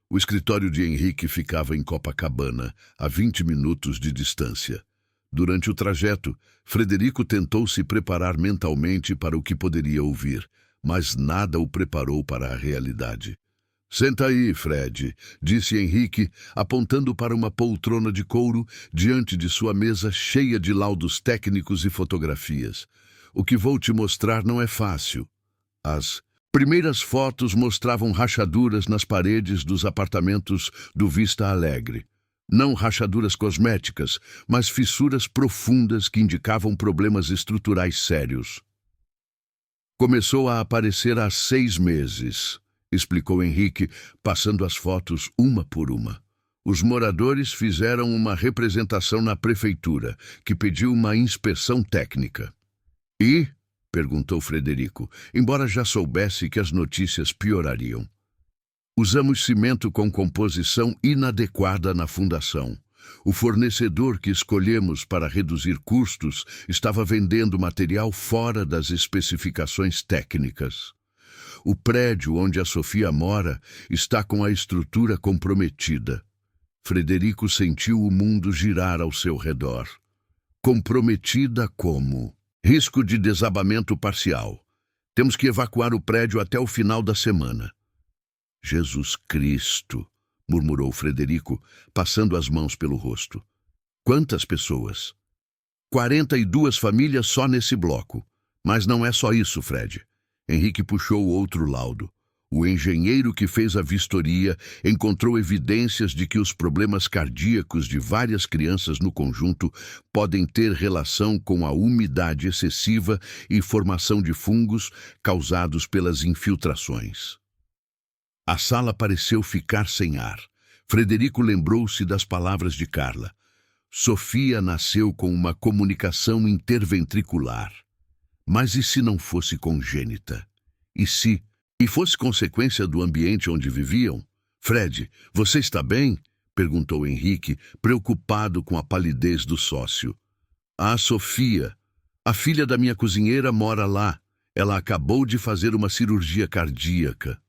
O escritório de Henrique ficava em Copacabana, a 20 minutos de distância. Durante o trajeto, Frederico tentou se preparar mentalmente para o que poderia ouvir, mas nada o preparou para a realidade. Senta aí, Fred, disse Henrique, apontando para uma poltrona de couro diante de sua mesa cheia de laudos técnicos e fotografias. O que vou te mostrar não é fácil. As primeiras fotos mostravam rachaduras nas paredes dos apartamentos do Vista Alegre. Não rachaduras cosméticas, mas fissuras profundas que indicavam problemas estruturais sérios. Começou a aparecer há 6 meses, explicou Henrique, passando as fotos uma por uma. Os moradores fizeram uma representação na prefeitura, que pediu uma inspeção técnica. E? Perguntou Frederico, embora já soubesse que as notícias piorariam. Usamos cimento com composição inadequada na fundação. O fornecedor que escolhemos para reduzir custos estava vendendo material fora das especificações técnicas. O prédio onde a Sofia mora está com a estrutura comprometida. Frederico sentiu o mundo girar ao seu redor. Comprometida como? Risco de desabamento parcial. Temos que evacuar o prédio até o final da semana. Jesus Cristo, murmurou Frederico, passando as mãos pelo rosto. Quantas pessoas? 42 famílias só nesse bloco. Mas não é só isso, Fred. Henrique puxou outro laudo. O engenheiro que fez a vistoria encontrou evidências de que os problemas cardíacos de várias crianças no conjunto podem ter relação com a umidade excessiva e formação de fungos causados pelas infiltrações. A sala pareceu ficar sem ar. Frederico lembrou-se das palavras de Carla. Sofia nasceu com uma comunicação interventricular. Mas e se não fosse congênita? E fosse consequência do ambiente onde viviam? Fred, você está bem? Perguntou Henrique, preocupado com a palidez do sócio. Ah, Sofia, a filha da minha cozinheira mora lá. Ela acabou de fazer uma cirurgia cardíaca.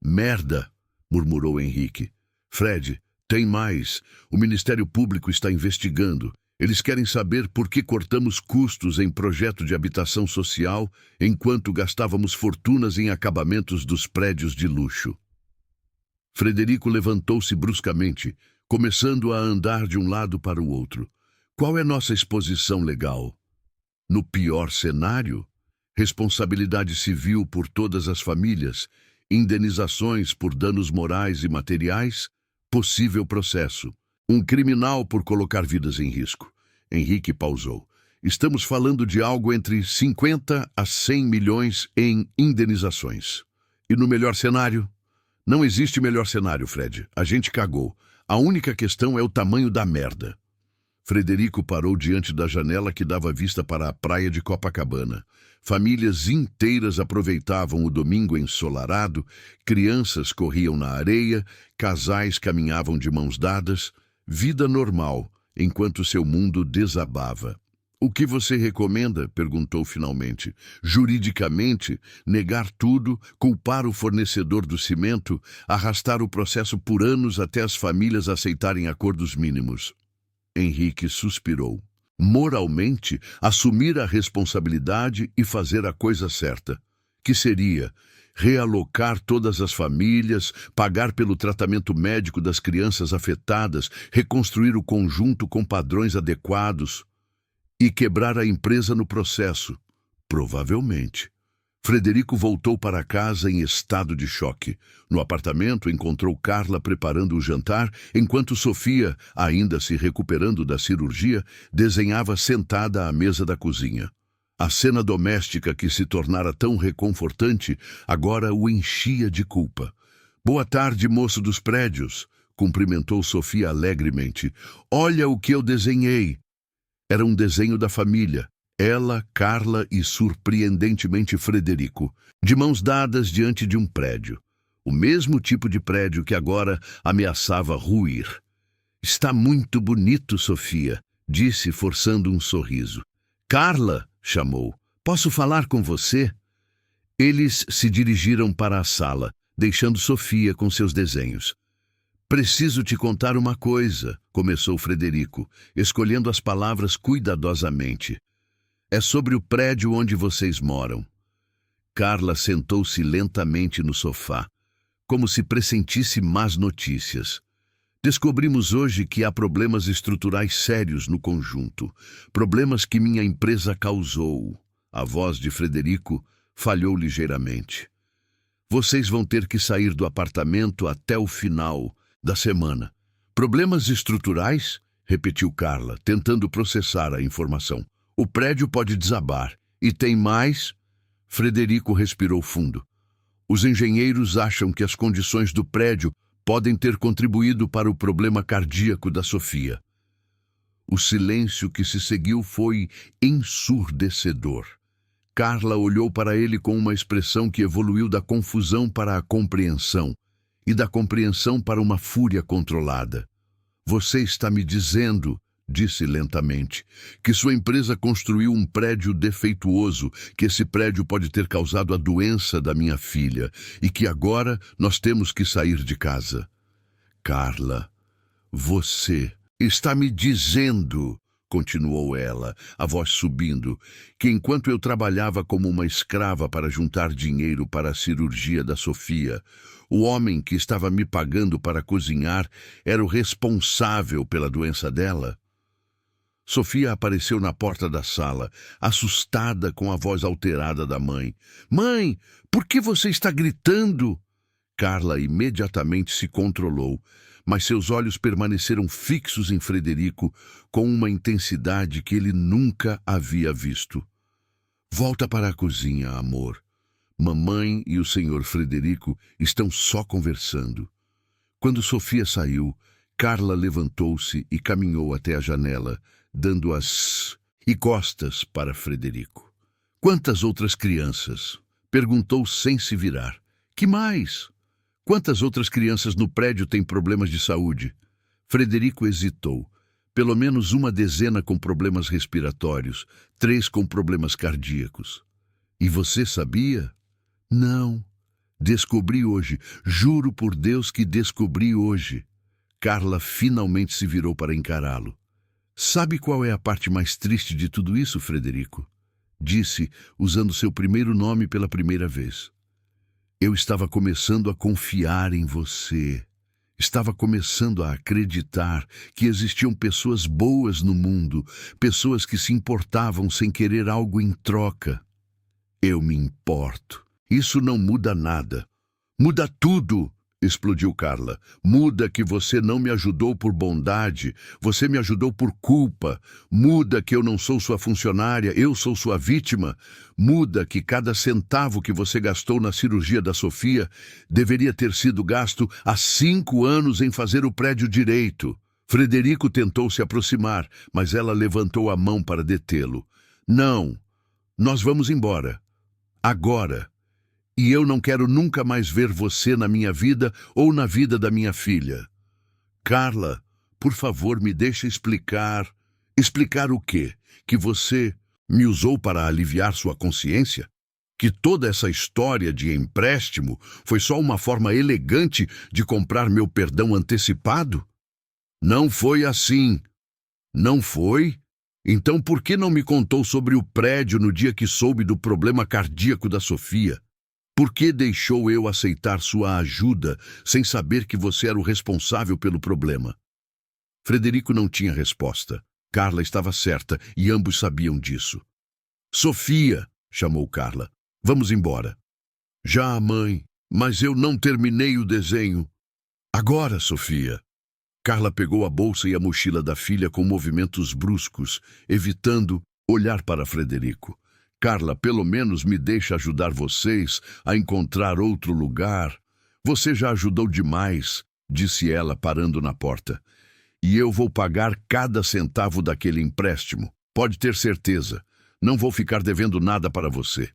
Merda, murmurou Henrique. Fred, tem mais. O Ministério Público está investigando. Eles querem saber por que cortamos custos em projeto de habitação social enquanto gastávamos fortunas em acabamentos dos prédios de luxo. Frederico levantou-se bruscamente, começando a andar de um lado para o outro. Qual é nossa exposição legal? No pior cenário, responsabilidade civil por todas as famílias, indenizações por danos morais e materiais, possível processo. Um criminal por colocar vidas em risco. Henrique pausou. Estamos falando de algo entre 50 a 100 milhões em indenizações. E no melhor cenário? Não existe melhor cenário, Fred. A gente cagou. A única questão é o tamanho da merda. Frederico parou diante da janela que dava vista para a praia de Copacabana. Famílias inteiras aproveitavam o domingo ensolarado, crianças corriam na areia, casais caminhavam de mãos dadas, vida normal, enquanto seu mundo desabava. O que você recomenda? Perguntou finalmente. Juridicamente, negar tudo, culpar o fornecedor do cimento, arrastar o processo por anos até as famílias aceitarem acordos mínimos. Henrique suspirou. Moralmente, assumir a responsabilidade e fazer a coisa certa, que seria realocar todas as famílias, pagar pelo tratamento médico das crianças afetadas, reconstruir o conjunto com padrões adequados e quebrar a empresa no processo. Provavelmente. Frederico voltou para casa em estado de choque. No apartamento, encontrou Carla preparando o jantar, enquanto Sofia, ainda se recuperando da cirurgia, desenhava sentada à mesa da cozinha. A cena doméstica que se tornara tão reconfortante agora o enchia de culpa. "Boa tarde, moço dos prédios", cumprimentou Sofia alegremente. "Olha o que eu desenhei." Era um desenho da família. Ela, Carla e, surpreendentemente, Frederico, de mãos dadas diante de um prédio. O mesmo tipo de prédio que agora ameaçava ruir. "Está muito bonito, Sofia", disse, forçando um sorriso. "Carla", chamou, "posso falar com você?" Eles se dirigiram para a sala, deixando Sofia com seus desenhos. "Preciso te contar uma coisa", começou Frederico, escolhendo as palavras cuidadosamente. "É sobre o prédio onde vocês moram." Carla sentou-se lentamente no sofá, como se pressentisse más notícias. "Descobrimos hoje que há problemas estruturais sérios no conjunto, problemas que minha empresa causou." A voz de Frederico falhou ligeiramente. "Vocês vão ter que sair do apartamento até o final da semana." "Problemas estruturais?" repetiu Carla, tentando processar a informação. "O prédio pode desabar. E tem mais?" Frederico respirou fundo. "Os engenheiros acham que as condições do prédio podem ter contribuído para o problema cardíaco da Sofia." O silêncio que se seguiu foi ensurdecedor. Carla olhou para ele com uma expressão que evoluiu da confusão para a compreensão, e da compreensão para uma fúria controlada. "Você está me dizendo", disse lentamente, "que sua empresa construiu um prédio defeituoso, que esse prédio pode ter causado a doença da minha filha, e que agora nós temos que sair de casa." "Carla, você está me dizendo", continuou ela, a voz subindo, "que enquanto eu trabalhava como uma escrava para juntar dinheiro para a cirurgia da Sofia, o homem que estava me pagando para cozinhar era o responsável pela doença dela?" Sofia apareceu na porta da sala, assustada com a voz alterada da mãe. "Mãe, por que você está gritando?" Carla imediatamente se controlou, mas seus olhos permaneceram fixos em Frederico com uma intensidade que ele nunca havia visto. "Volta para a cozinha, amor. Mamãe e o senhor Frederico estão só conversando." Quando Sofia saiu, Carla levantou-se e caminhou até a janela, dando as costas para Frederico. "Quantas outras crianças?" perguntou sem se virar. "Que mais? Quantas outras crianças no prédio têm problemas de saúde?" Frederico hesitou. "Pelo menos uma dezena com problemas respiratórios, 3 com problemas cardíacos." "E você sabia?" "Não. Descobri hoje. Juro por Deus que descobri hoje." Carla finalmente se virou para encará-lo. "Sabe qual é a parte mais triste de tudo isso, Frederico?" disse, usando seu primeiro nome pela primeira vez. "Eu estava começando a confiar em você. Estava começando a acreditar que existiam pessoas boas no mundo, pessoas que se importavam sem querer algo em troca." "Eu me importo. Isso não muda nada." "Muda tudo!" explodiu Carla. "Muda que você não me ajudou por bondade, você me ajudou por culpa. Muda que eu não sou sua funcionária, eu sou sua vítima. Muda que cada centavo que você gastou na cirurgia da Sofia deveria ter sido gasto há 5 anos em fazer o prédio direito." Frederico tentou se aproximar, mas ela levantou a mão para detê-lo. "Não, nós vamos embora. Agora. E eu não quero nunca mais ver você na minha vida ou na vida da minha filha." "Carla, por favor, me deixe explicar." "Explicar o quê? Que você me usou para aliviar sua consciência? Que toda essa história de empréstimo foi só uma forma elegante de comprar meu perdão antecipado?" "Não foi assim." "Não foi? Então por que não me contou sobre o prédio no dia que soube do problema cardíaco da Sofia? Por que deixou eu aceitar sua ajuda sem saber que você era o responsável pelo problema?" Frederico não tinha resposta. Carla estava certa e ambos sabiam disso. "Sofia", chamou Carla. Vamos embora. Já, mãe, mas eu não terminei o desenho. Agora, Sofia. Carla pegou a bolsa e a mochila da filha com movimentos bruscos, evitando olhar para Frederico. Carla, pelo menos me deixa ajudar vocês a encontrar outro lugar. Você já ajudou demais, disse ela, parando na porta. E eu vou pagar cada centavo daquele empréstimo. Pode ter certeza. Não vou ficar devendo nada para você.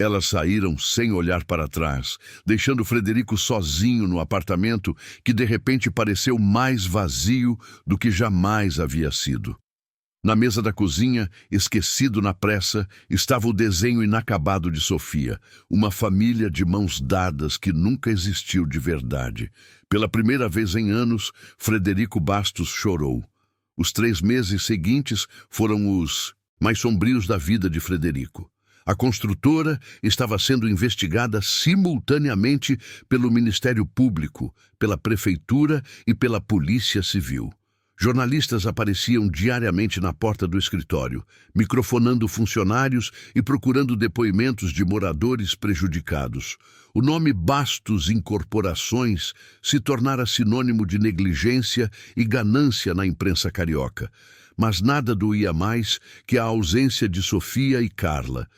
Elas saíram sem olhar para trás, deixando Frederico sozinho no apartamento que de repente pareceu mais vazio do que jamais havia sido. Na mesa da cozinha, esquecido na pressa, estava o desenho inacabado de Sofia, uma família de mãos dadas que nunca existiu de verdade. Pela primeira vez em anos, Frederico Bastos chorou. Os 3 meses seguintes foram os mais sombrios da vida de Frederico. A construtora estava sendo investigada simultaneamente pelo Ministério Público, pela Prefeitura e pela Polícia Civil. Jornalistas apareciam diariamente na porta do escritório, microfonando funcionários e procurando depoimentos de moradores prejudicados. O nome Bastos Incorporações se tornara sinônimo de negligência e ganância na imprensa carioca. Mas nada doía mais que a ausência de Sofia e Carla.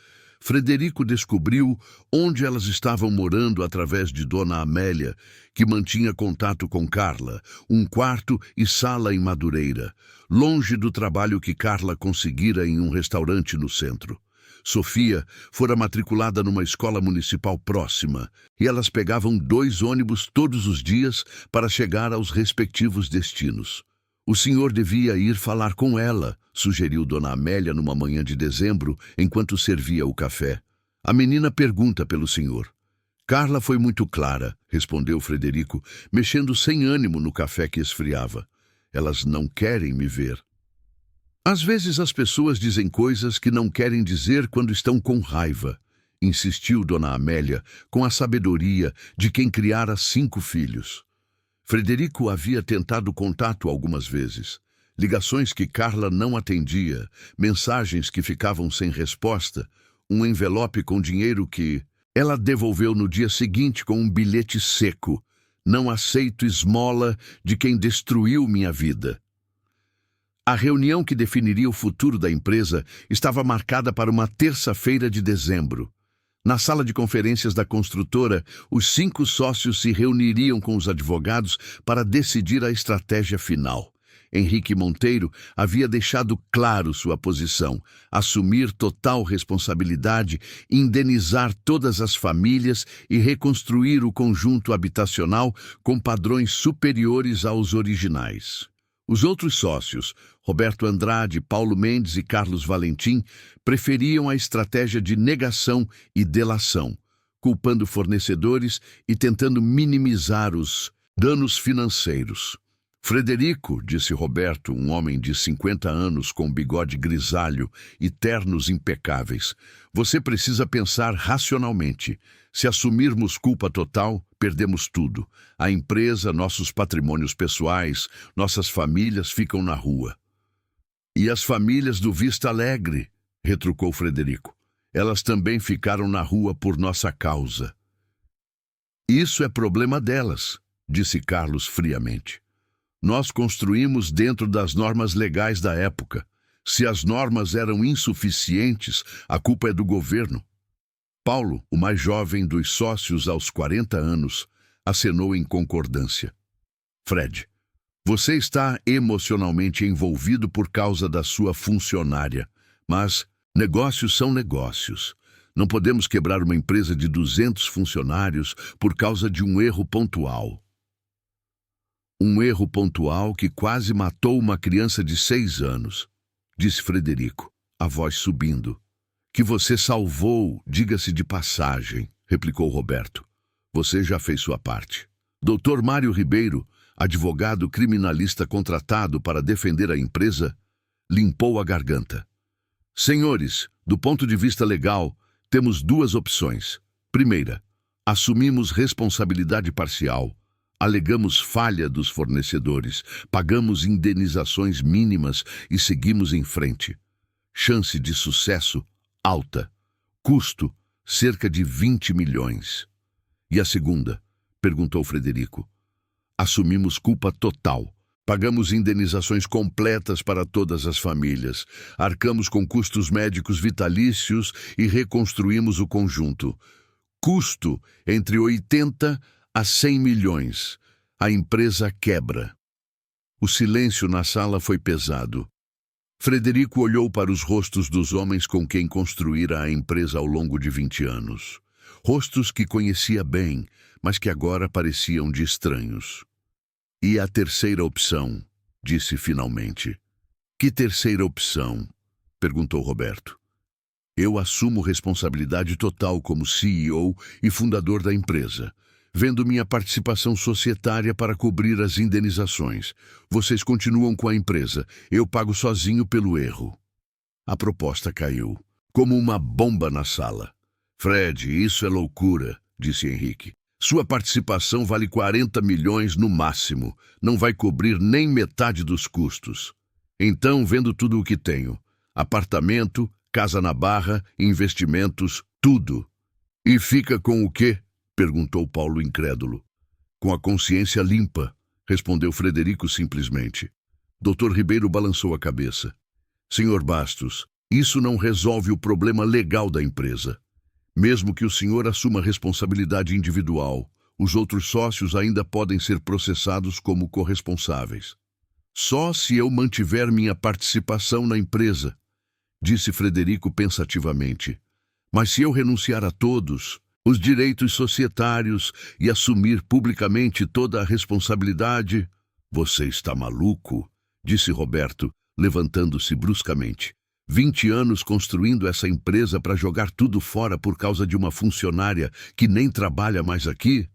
Frederico descobriu onde elas estavam morando através de Dona Amélia, que mantinha contato com Carla, um quarto e sala em Madureira, longe do trabalho que Carla conseguira em um restaurante no centro. Sofia fora matriculada numa escola municipal próxima, e elas pegavam 2 ônibus todos os dias para chegar aos respectivos destinos. O senhor devia ir falar com ela, sugeriu Dona Amélia numa manhã de dezembro, enquanto servia o café. A menina pergunta pelo senhor. Carla foi muito clara, respondeu Frederico, mexendo sem ânimo no café que esfriava. Elas não querem me ver. Às vezes as pessoas dizem coisas que não querem dizer quando estão com raiva, insistiu Dona Amélia, com a sabedoria de quem criara 5 filhos. Frederico havia tentado contato algumas vezes. Ligações que Carla não atendia, mensagens que ficavam sem resposta, um envelope com dinheiro que ela devolveu no dia seguinte com um bilhete seco. Não aceito esmola de quem destruiu minha vida. A reunião que definiria o futuro da empresa estava marcada para uma terça-feira de dezembro. Na sala de conferências da construtora, os 5 sócios se reuniriam com os advogados para decidir a estratégia final. Henrique Monteiro havia deixado claro sua posição: assumir total responsabilidade, indenizar todas as famílias e reconstruir o conjunto habitacional com padrões superiores aos originais. Os outros sócios, Roberto Andrade, Paulo Mendes e Carlos Valentim, preferiam a estratégia de negação e delação, culpando fornecedores e tentando minimizar os danos financeiros. Frederico, disse Roberto, um homem de 50 anos com bigode grisalho e ternos impecáveis, você precisa pensar racionalmente. Se assumirmos culpa total, perdemos tudo. A empresa, nossos patrimônios pessoais, nossas famílias ficam na rua. E as famílias do Vista Alegre, retrucou Frederico. Elas também ficaram na rua por nossa causa. Isso é problema delas, disse Carlos friamente. Nós construímos dentro das normas legais da época. Se as normas eram insuficientes, a culpa é do governo. Paulo, o mais jovem dos sócios aos 40 anos, acenou em concordância. Fred, você está emocionalmente envolvido por causa da sua funcionária, mas negócios são negócios. Não podemos quebrar uma empresa de 200 funcionários por causa de um erro pontual. Um erro pontual que quase matou uma criança de 6 anos, disse Frederico, a voz subindo. Que você salvou, diga-se de passagem, replicou Roberto. Você já fez sua parte. Dr. Mário Ribeiro, advogado criminalista contratado para defender a empresa, limpou a garganta. Senhores, do ponto de vista legal, temos 2 opções. Primeira, assumimos responsabilidade parcial. Alegamos falha dos fornecedores, pagamos indenizações mínimas e seguimos em frente. Chance de sucesso alta. Custo, cerca de 20 milhões. E a segunda? Perguntou Frederico. Assumimos culpa total. Pagamos indenizações completas para todas as famílias. Arcamos com custos médicos vitalícios e reconstruímos o conjunto. Custo entre 80 a 100 milhões. A empresa quebra. O silêncio na sala foi pesado. Frederico olhou para os rostos dos homens com quem construíra a empresa ao longo de 20 anos. Rostos que conhecia bem, mas que agora pareciam de estranhos. E a terceira opção? Disse finalmente. Que terceira opção? Perguntou Roberto. Eu assumo responsabilidade total como CEO e fundador da empresa, vendo minha participação societária para cobrir as indenizações. Vocês continuam com a empresa. Eu pago sozinho pelo erro. A proposta caiu, como uma bomba na sala. Fred, isso é loucura, disse Henrique. Sua participação vale 40 milhões no máximo. Não vai cobrir nem metade dos custos. Então, vendo tudo o que tenho, apartamento, casa na Barra, investimentos, tudo. E fica com o quê? Perguntou Paulo incrédulo. Com a consciência limpa, respondeu Frederico simplesmente. Dr. Ribeiro balançou a cabeça. Senhor Bastos, isso não resolve o problema legal da empresa. Mesmo que o senhor assuma responsabilidade individual, os outros sócios ainda podem ser processados como corresponsáveis. Só se eu mantiver minha participação na empresa, disse Frederico pensativamente. Mas se eu renunciar a todos os direitos societários e assumir publicamente toda a responsabilidade... Você está maluco? Disse Roberto, levantando-se bruscamente. 20 anos construindo essa empresa para jogar tudo fora por causa de uma funcionária que nem trabalha mais aqui?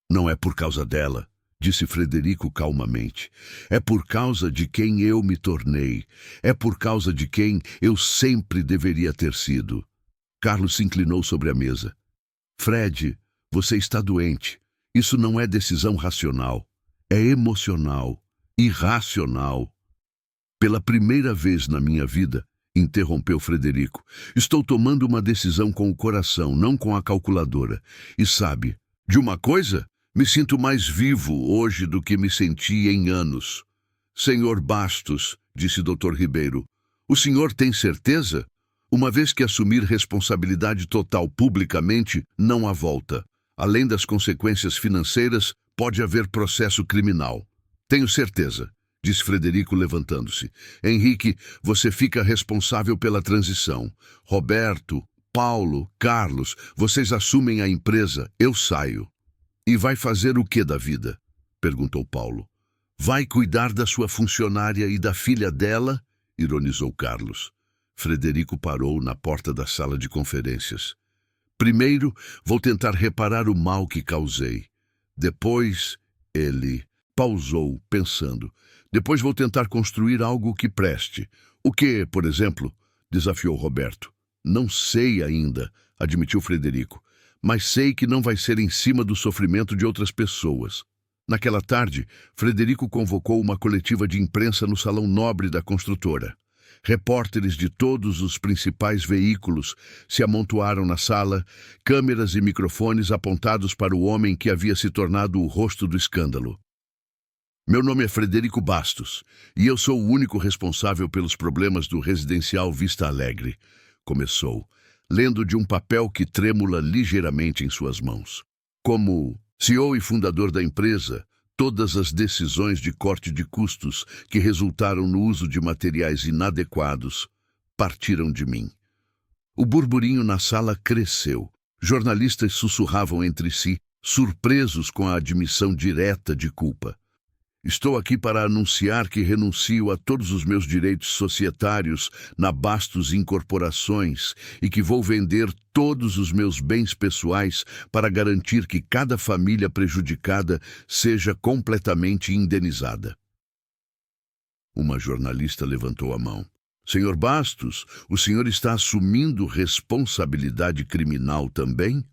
Não é por causa dela, disse Frederico calmamente. É por causa de quem eu me tornei. É por causa de quem eu sempre deveria ter sido. Carlos se inclinou sobre a mesa. Fred, você está doente. Isso não é decisão racional. É emocional, irracional. Pela primeira vez na minha vida, interrompeu Frederico, estou tomando uma decisão com o coração, não com a calculadora. E sabe, de uma coisa, me sinto mais vivo hoje do que me senti em anos. Senhor Bastos, disse Dr. Ribeiro, o senhor tem certeza? Uma vez que assumir responsabilidade total publicamente, não há volta. Além das consequências financeiras, pode haver processo criminal. Tenho certeza, disse Frederico levantando-se. Henrique, você fica responsável pela transição. Roberto, Paulo, Carlos, vocês assumem a empresa, eu saio. E vai fazer o que da vida? Perguntou Paulo. Vai cuidar da sua funcionária e da filha dela? Ironizou Carlos. Frederico parou na porta da sala de conferências. Primeiro, vou tentar reparar o mal que causei. Depois, ele pausou, pensando. Depois vou tentar construir algo que preste. O que, por exemplo? Desafiou Roberto. Não sei ainda, admitiu Frederico, mas sei que não vai ser em cima do sofrimento de outras pessoas. Naquela tarde, Frederico convocou uma coletiva de imprensa no salão nobre da construtora. Repórteres de todos os principais veículos se amontoaram na sala, câmeras e microfones apontados para o homem que havia se tornado o rosto do escândalo. Meu nome é Frederico Bastos, e eu sou o único responsável pelos problemas do residencial Vista Alegre, começou, lendo de um papel que trêmula ligeiramente em suas mãos. Como CEO e fundador da empresa, todas as decisões de corte de custos que resultaram no uso de materiais inadequados partiram de mim. O burburinho na sala cresceu. Jornalistas sussurravam entre si, surpresos com a admissão direta de culpa. Estou aqui para anunciar que renuncio a todos os meus direitos societários na Bastos Incorporações e que vou vender todos os meus bens pessoais para garantir que cada família prejudicada seja completamente indenizada. Uma jornalista levantou a mão. Senhor Bastos, o senhor está assumindo responsabilidade criminal também?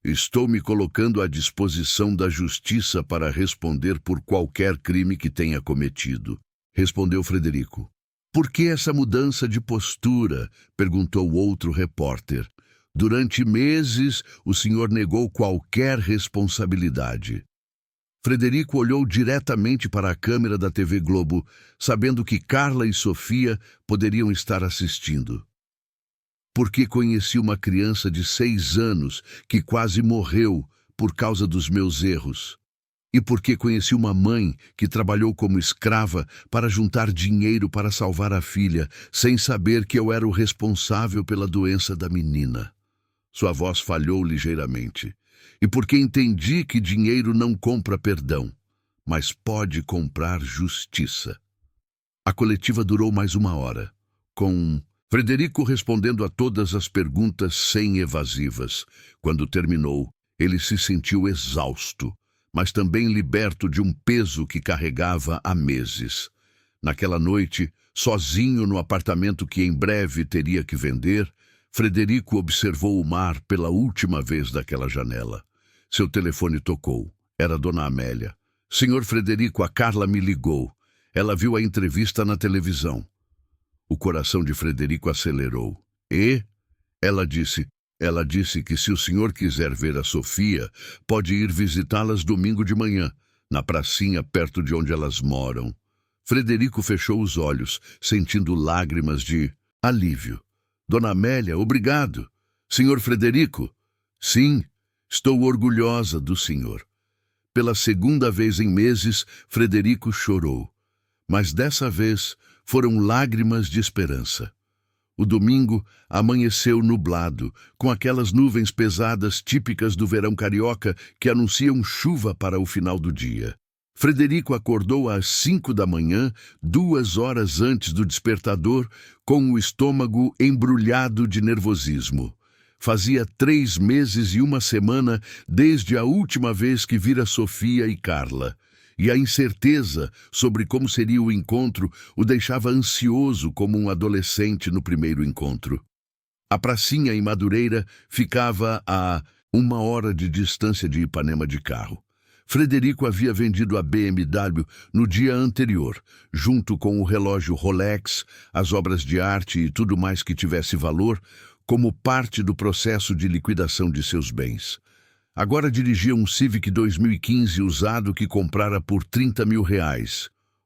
Estou me colocando à disposição da justiça para responder por qualquer crime que tenha cometido, respondeu Frederico. Por que essa mudança de postura? Perguntou outro repórter. Durante meses, o senhor negou qualquer responsabilidade. Frederico olhou diretamente para a câmera da TV Globo, sabendo que Carla e Sofia poderiam estar assistindo. Porque conheci uma criança de 6 anos que quase morreu por causa dos meus erros. E porque conheci uma mãe que trabalhou como escrava para juntar dinheiro para salvar a filha, sem saber que eu era o responsável pela doença da menina. Sua voz falhou ligeiramente. E porque entendi que dinheiro não compra perdão, mas pode comprar justiça. A coletiva durou mais 1 hora, com Frederico respondendo a todas as perguntas sem evasivas. Quando terminou, ele se sentiu exausto, mas também liberto de um peso que carregava há meses. Naquela noite, sozinho no apartamento que em breve teria que vender, Frederico observou o mar pela última vez daquela janela. Seu telefone tocou. Era Dona Amélia. Senhor Frederico, a Carla me ligou. Ela viu a entrevista na televisão. O coração de Frederico acelerou. E? Ela disse que se o senhor quiser ver a Sofia, pode ir visitá-las domingo de manhã, na pracinha perto de onde elas moram. Frederico fechou os olhos, sentindo lágrimas de alívio. Dona Amélia, obrigado. Senhor Frederico? Sim, estou orgulhosa do senhor. Pela 2ª vez em meses, Frederico chorou. Mas dessa vez foram lágrimas de esperança. O domingo amanheceu nublado, com aquelas nuvens pesadas típicas do verão carioca que anunciam chuva para o final do dia. Frederico acordou às 5 da manhã, 2 horas antes do despertador, com o estômago embrulhado de nervosismo. Fazia 3 meses e 1 semana desde a última vez que vira Sofia e Carla. E a incerteza sobre como seria o encontro o deixava ansioso como um adolescente no primeiro encontro. A pracinha em Madureira ficava a 1 hora de distância de Ipanema de carro. Frederico havia vendido a BMW no dia anterior, junto com o relógio Rolex, as obras de arte e tudo mais que tivesse valor, como parte do processo de liquidação de seus bens. Agora dirigia um Civic 2015 usado que comprara por R$30 mil.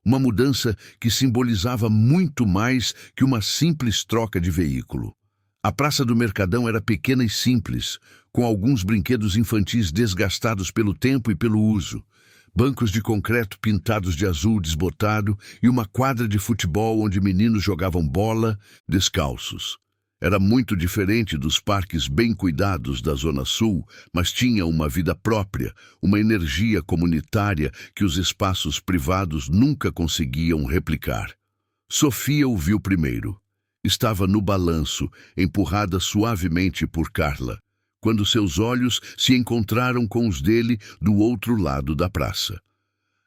Uma mudança que simbolizava muito mais que uma simples troca de veículo. A praça do Mercadão era pequena e simples, com alguns brinquedos infantis desgastados pelo tempo e pelo uso, bancos de concreto pintados de azul desbotado e uma quadra de futebol onde meninos jogavam bola descalços. Era muito diferente dos parques bem cuidados da Zona Sul, mas tinha uma vida própria, uma energia comunitária que os espaços privados nunca conseguiam replicar. Sofia o viu primeiro. Estava no balanço, empurrada suavemente por Carla, quando seus olhos se encontraram com os dele do outro lado da praça.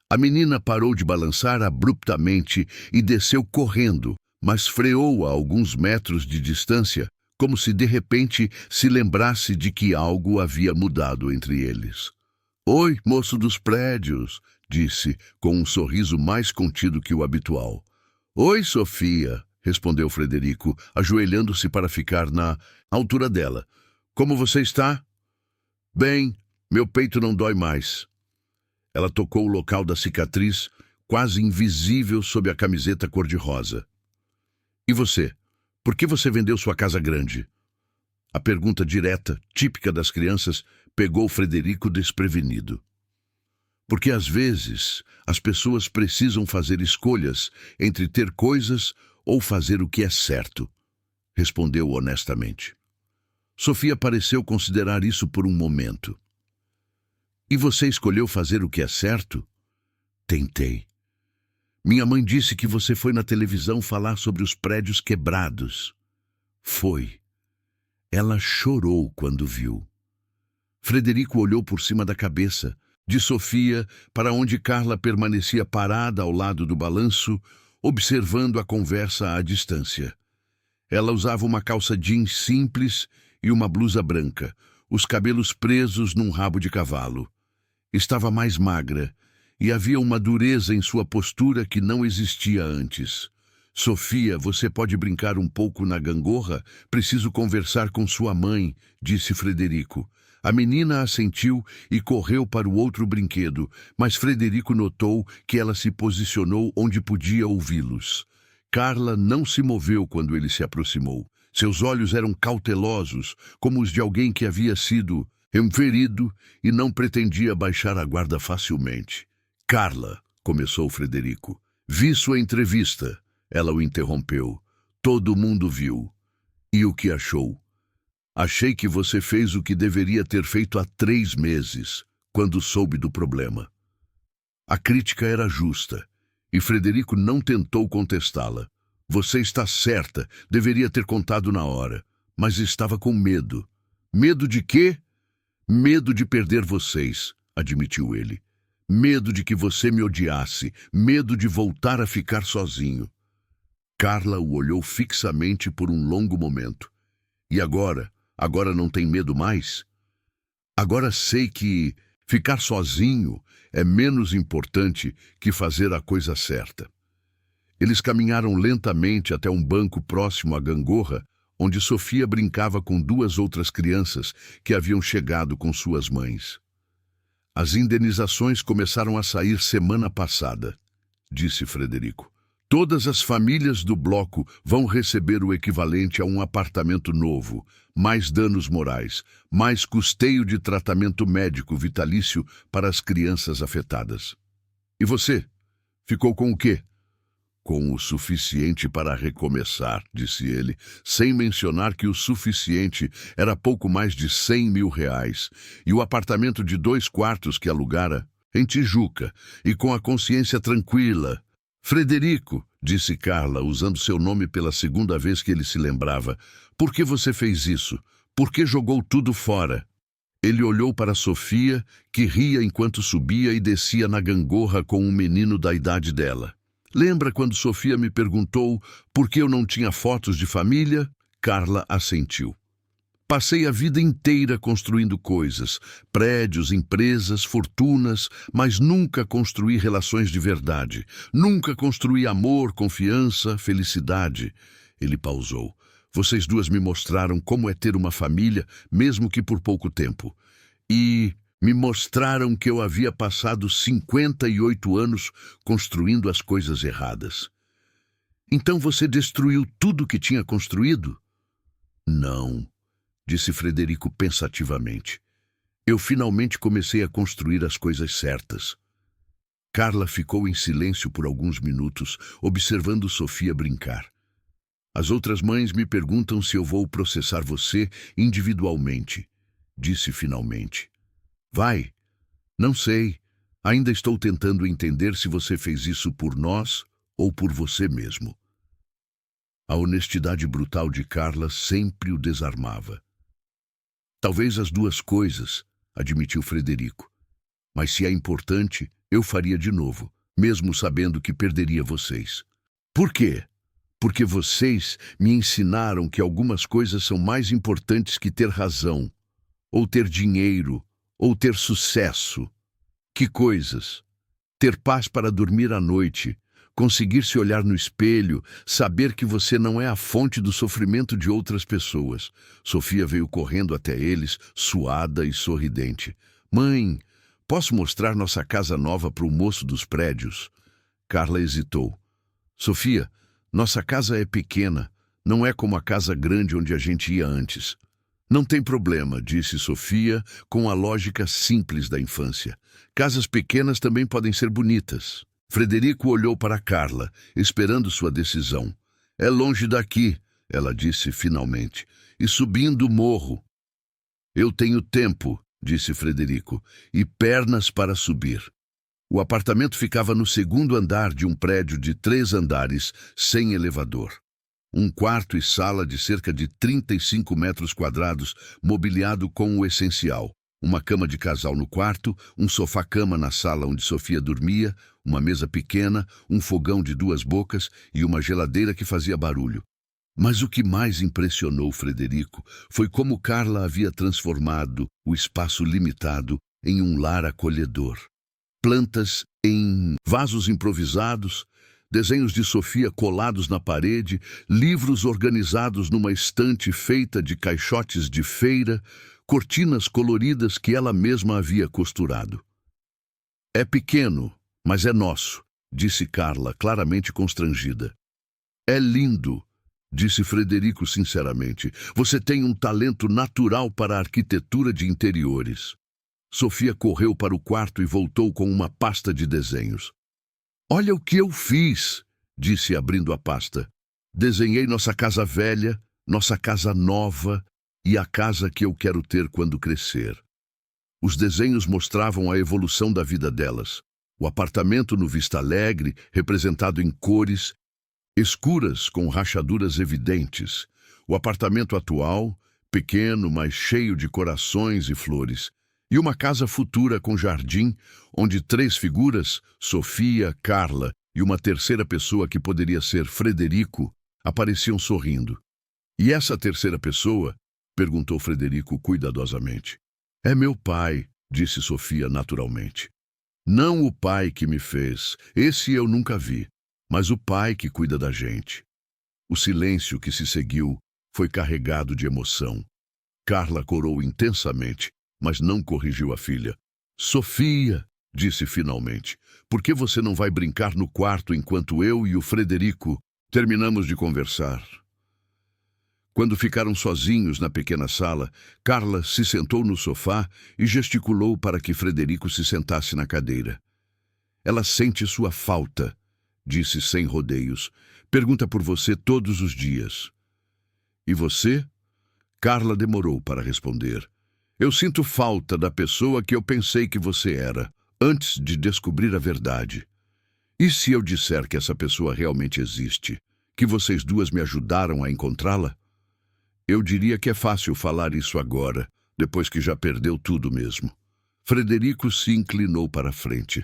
A menina parou de balançar abruptamente e desceu correndo, mas freou a alguns metros de distância, como se de repente se lembrasse de que algo havia mudado entre eles. "Oi, moço dos prédios", disse, com um sorriso mais contido que o habitual. "Oi, Sofia", respondeu Frederico, ajoelhando-se para ficar na altura dela. "Como você está?" "Bem, meu peito não dói mais." Ela tocou o local da cicatriz, quase invisível sob a camiseta cor-de-rosa. "E você? Por que você vendeu sua casa grande?" A pergunta direta, típica das crianças, pegou Frederico desprevenido. Porque às vezes as pessoas precisam fazer escolhas entre ter coisas ou fazer o que é certo, respondeu honestamente. Sofia pareceu considerar isso por um momento. "E você escolheu fazer o que é certo?" "Tentei. Minha mãe disse que você foi na televisão falar sobre os prédios quebrados." "Foi." Ela chorou quando viu. Frederico olhou por cima da cabeça, de Sofia para onde Carla permanecia parada ao lado do balanço, observando a conversa à distância. Ela usava uma calça jeans simples e uma blusa branca, os cabelos presos num rabo de cavalo. Estava mais magra, e havia uma dureza em sua postura que não existia antes. Sofia, você pode brincar um pouco na gangorra? Preciso conversar com sua mãe, disse Frederico. A menina assentiu e correu para o outro brinquedo, mas Frederico notou que ela se posicionou onde podia ouvi-los. Carla não se moveu quando ele se aproximou. Seus olhos eram cautelosos, como os de alguém que havia sido ferido e não pretendia baixar a guarda facilmente. Carla, começou Frederico. Vi sua entrevista. Ela o interrompeu. Todo mundo viu. E o que achou? Achei que você fez o que deveria ter feito há 3 meses, quando soube do problema. A crítica era justa, e Frederico não tentou contestá-la. Você está certa, deveria ter contado na hora, mas estava com medo. Medo de quê? Medo de perder vocês, admitiu ele. Medo de que você me odiasse, medo de voltar a ficar sozinho. Carla o olhou fixamente por um longo momento. E agora? Agora não tem medo mais? Agora sei que ficar sozinho é menos importante que fazer a coisa certa. Eles caminharam lentamente até um banco próximo à gangorra, onde Sofia brincava com 2 outras crianças que haviam chegado com suas mães. As indenizações começaram a sair semana passada, disse Frederico. Todas as famílias do bloco vão receber o equivalente a um apartamento novo, mais danos morais, mais custeio de tratamento médico vitalício para as crianças afetadas. E você? Ficou com o quê? Com o suficiente para recomeçar, disse ele, sem mencionar que o suficiente era pouco mais de R$100.000, e o apartamento de 2 quartos que alugara, em Tijuca, e com a consciência tranquila. Frederico, disse Carla, usando seu nome pela 2ª vez que ele se lembrava, por que você fez isso? Por que jogou tudo fora? Ele olhou para Sofia, que ria enquanto subia e descia na gangorra com um menino da idade dela. Lembra quando Sofia me perguntou por que eu não tinha fotos de família? Carla assentiu. Passei a vida inteira construindo coisas, prédios, empresas, fortunas, mas nunca construí relações de verdade. Nunca construí amor, confiança, felicidade. Ele pausou. Vocês 2 me mostraram como é ter uma família, mesmo que por pouco tempo. E me mostraram que eu havia passado 58 anos construindo as coisas erradas. Então você destruiu tudo que tinha construído? Não, disse Frederico pensativamente. Eu finalmente comecei a construir as coisas certas. Carla ficou em silêncio por alguns minutos, observando Sofia brincar. As outras mães me perguntam se eu vou processar você individualmente, disse finalmente. Vai? Não sei. Ainda estou tentando entender se você fez isso por nós ou por você mesmo. A honestidade brutal de Carla sempre o desarmava. Talvez as 2 coisas, admitiu Frederico. Mas se é importante, eu faria de novo, mesmo sabendo que perderia vocês. Por quê? Porque vocês me ensinaram que algumas coisas são mais importantes que ter razão, ou ter dinheiro, ou ter sucesso. Que coisas? Ter paz para dormir à noite, conseguir se olhar no espelho, saber que você não é a fonte do sofrimento de outras pessoas. Sofia veio correndo até eles, suada e sorridente. Mãe, posso mostrar nossa casa nova para o moço dos prédios? Carla hesitou. Sofia, nossa casa é pequena, não é como a casa grande onde a gente ia antes. Não tem problema, disse Sofia, com a lógica simples da infância. Casas pequenas também podem ser bonitas. Frederico olhou para Carla, esperando sua decisão. É longe daqui, ela disse finalmente, e subindo o morro. Eu tenho tempo, disse Frederico, e pernas para subir. O apartamento ficava no 2º andar de um prédio de 3 andares, sem elevador. Um quarto e sala de cerca de 35 metros quadrados, mobiliado com o essencial. Uma cama de casal no quarto, um sofá-cama na sala onde Sofia dormia, uma mesa pequena, um fogão de 2 bocas e uma geladeira que fazia barulho. Mas o que mais impressionou Frederico foi como Carla havia transformado o espaço limitado em um lar acolhedor. Plantas em vasos improvisados, desenhos de Sofia colados na parede, livros organizados numa estante feita de caixotes de feira, cortinas coloridas que ela mesma havia costurado. "É pequeno, mas é nosso", disse Carla, claramente constrangida. "É lindo", disse Frederico sinceramente. "Você tem um talento natural para a arquitetura de interiores." Sofia correu para o quarto e voltou com uma pasta de desenhos. "Olha o que eu fiz", disse abrindo a pasta. "Desenhei nossa casa velha, nossa casa nova e a casa que eu quero ter quando crescer." Os desenhos mostravam a evolução da vida delas. O apartamento no Vista Alegre, representado em cores escuras com rachaduras evidentes. O apartamento atual, pequeno, mas cheio de corações e flores. E uma casa futura com jardim, onde 3 figuras, Sofia, Carla e uma terceira pessoa que poderia ser Frederico, apareciam sorrindo. "E essa terceira pessoa?", perguntou Frederico cuidadosamente. "É meu pai", disse Sofia naturalmente. "Não o pai que me fez, esse eu nunca vi, mas o pai que cuida da gente." O silêncio que se seguiu foi carregado de emoção. Carla corou intensamente, mas não corrigiu a filha. "Sofia", disse finalmente, "por que você não vai brincar no quarto enquanto eu e o Frederico terminamos de conversar?" Quando ficaram sozinhos na pequena sala, Carla se sentou no sofá e gesticulou para que Frederico se sentasse na cadeira. "Ela sente sua falta", disse sem rodeios. "Pergunta por você todos os dias." "E você?" Carla demorou para responder. "Eu sinto falta da pessoa que eu pensei que você era, antes de descobrir a verdade. E se eu disser que essa pessoa realmente existe, que vocês duas me ajudaram a encontrá-la?" "Eu diria que é fácil falar isso agora, depois que já perdeu tudo mesmo." Frederico se inclinou para a frente.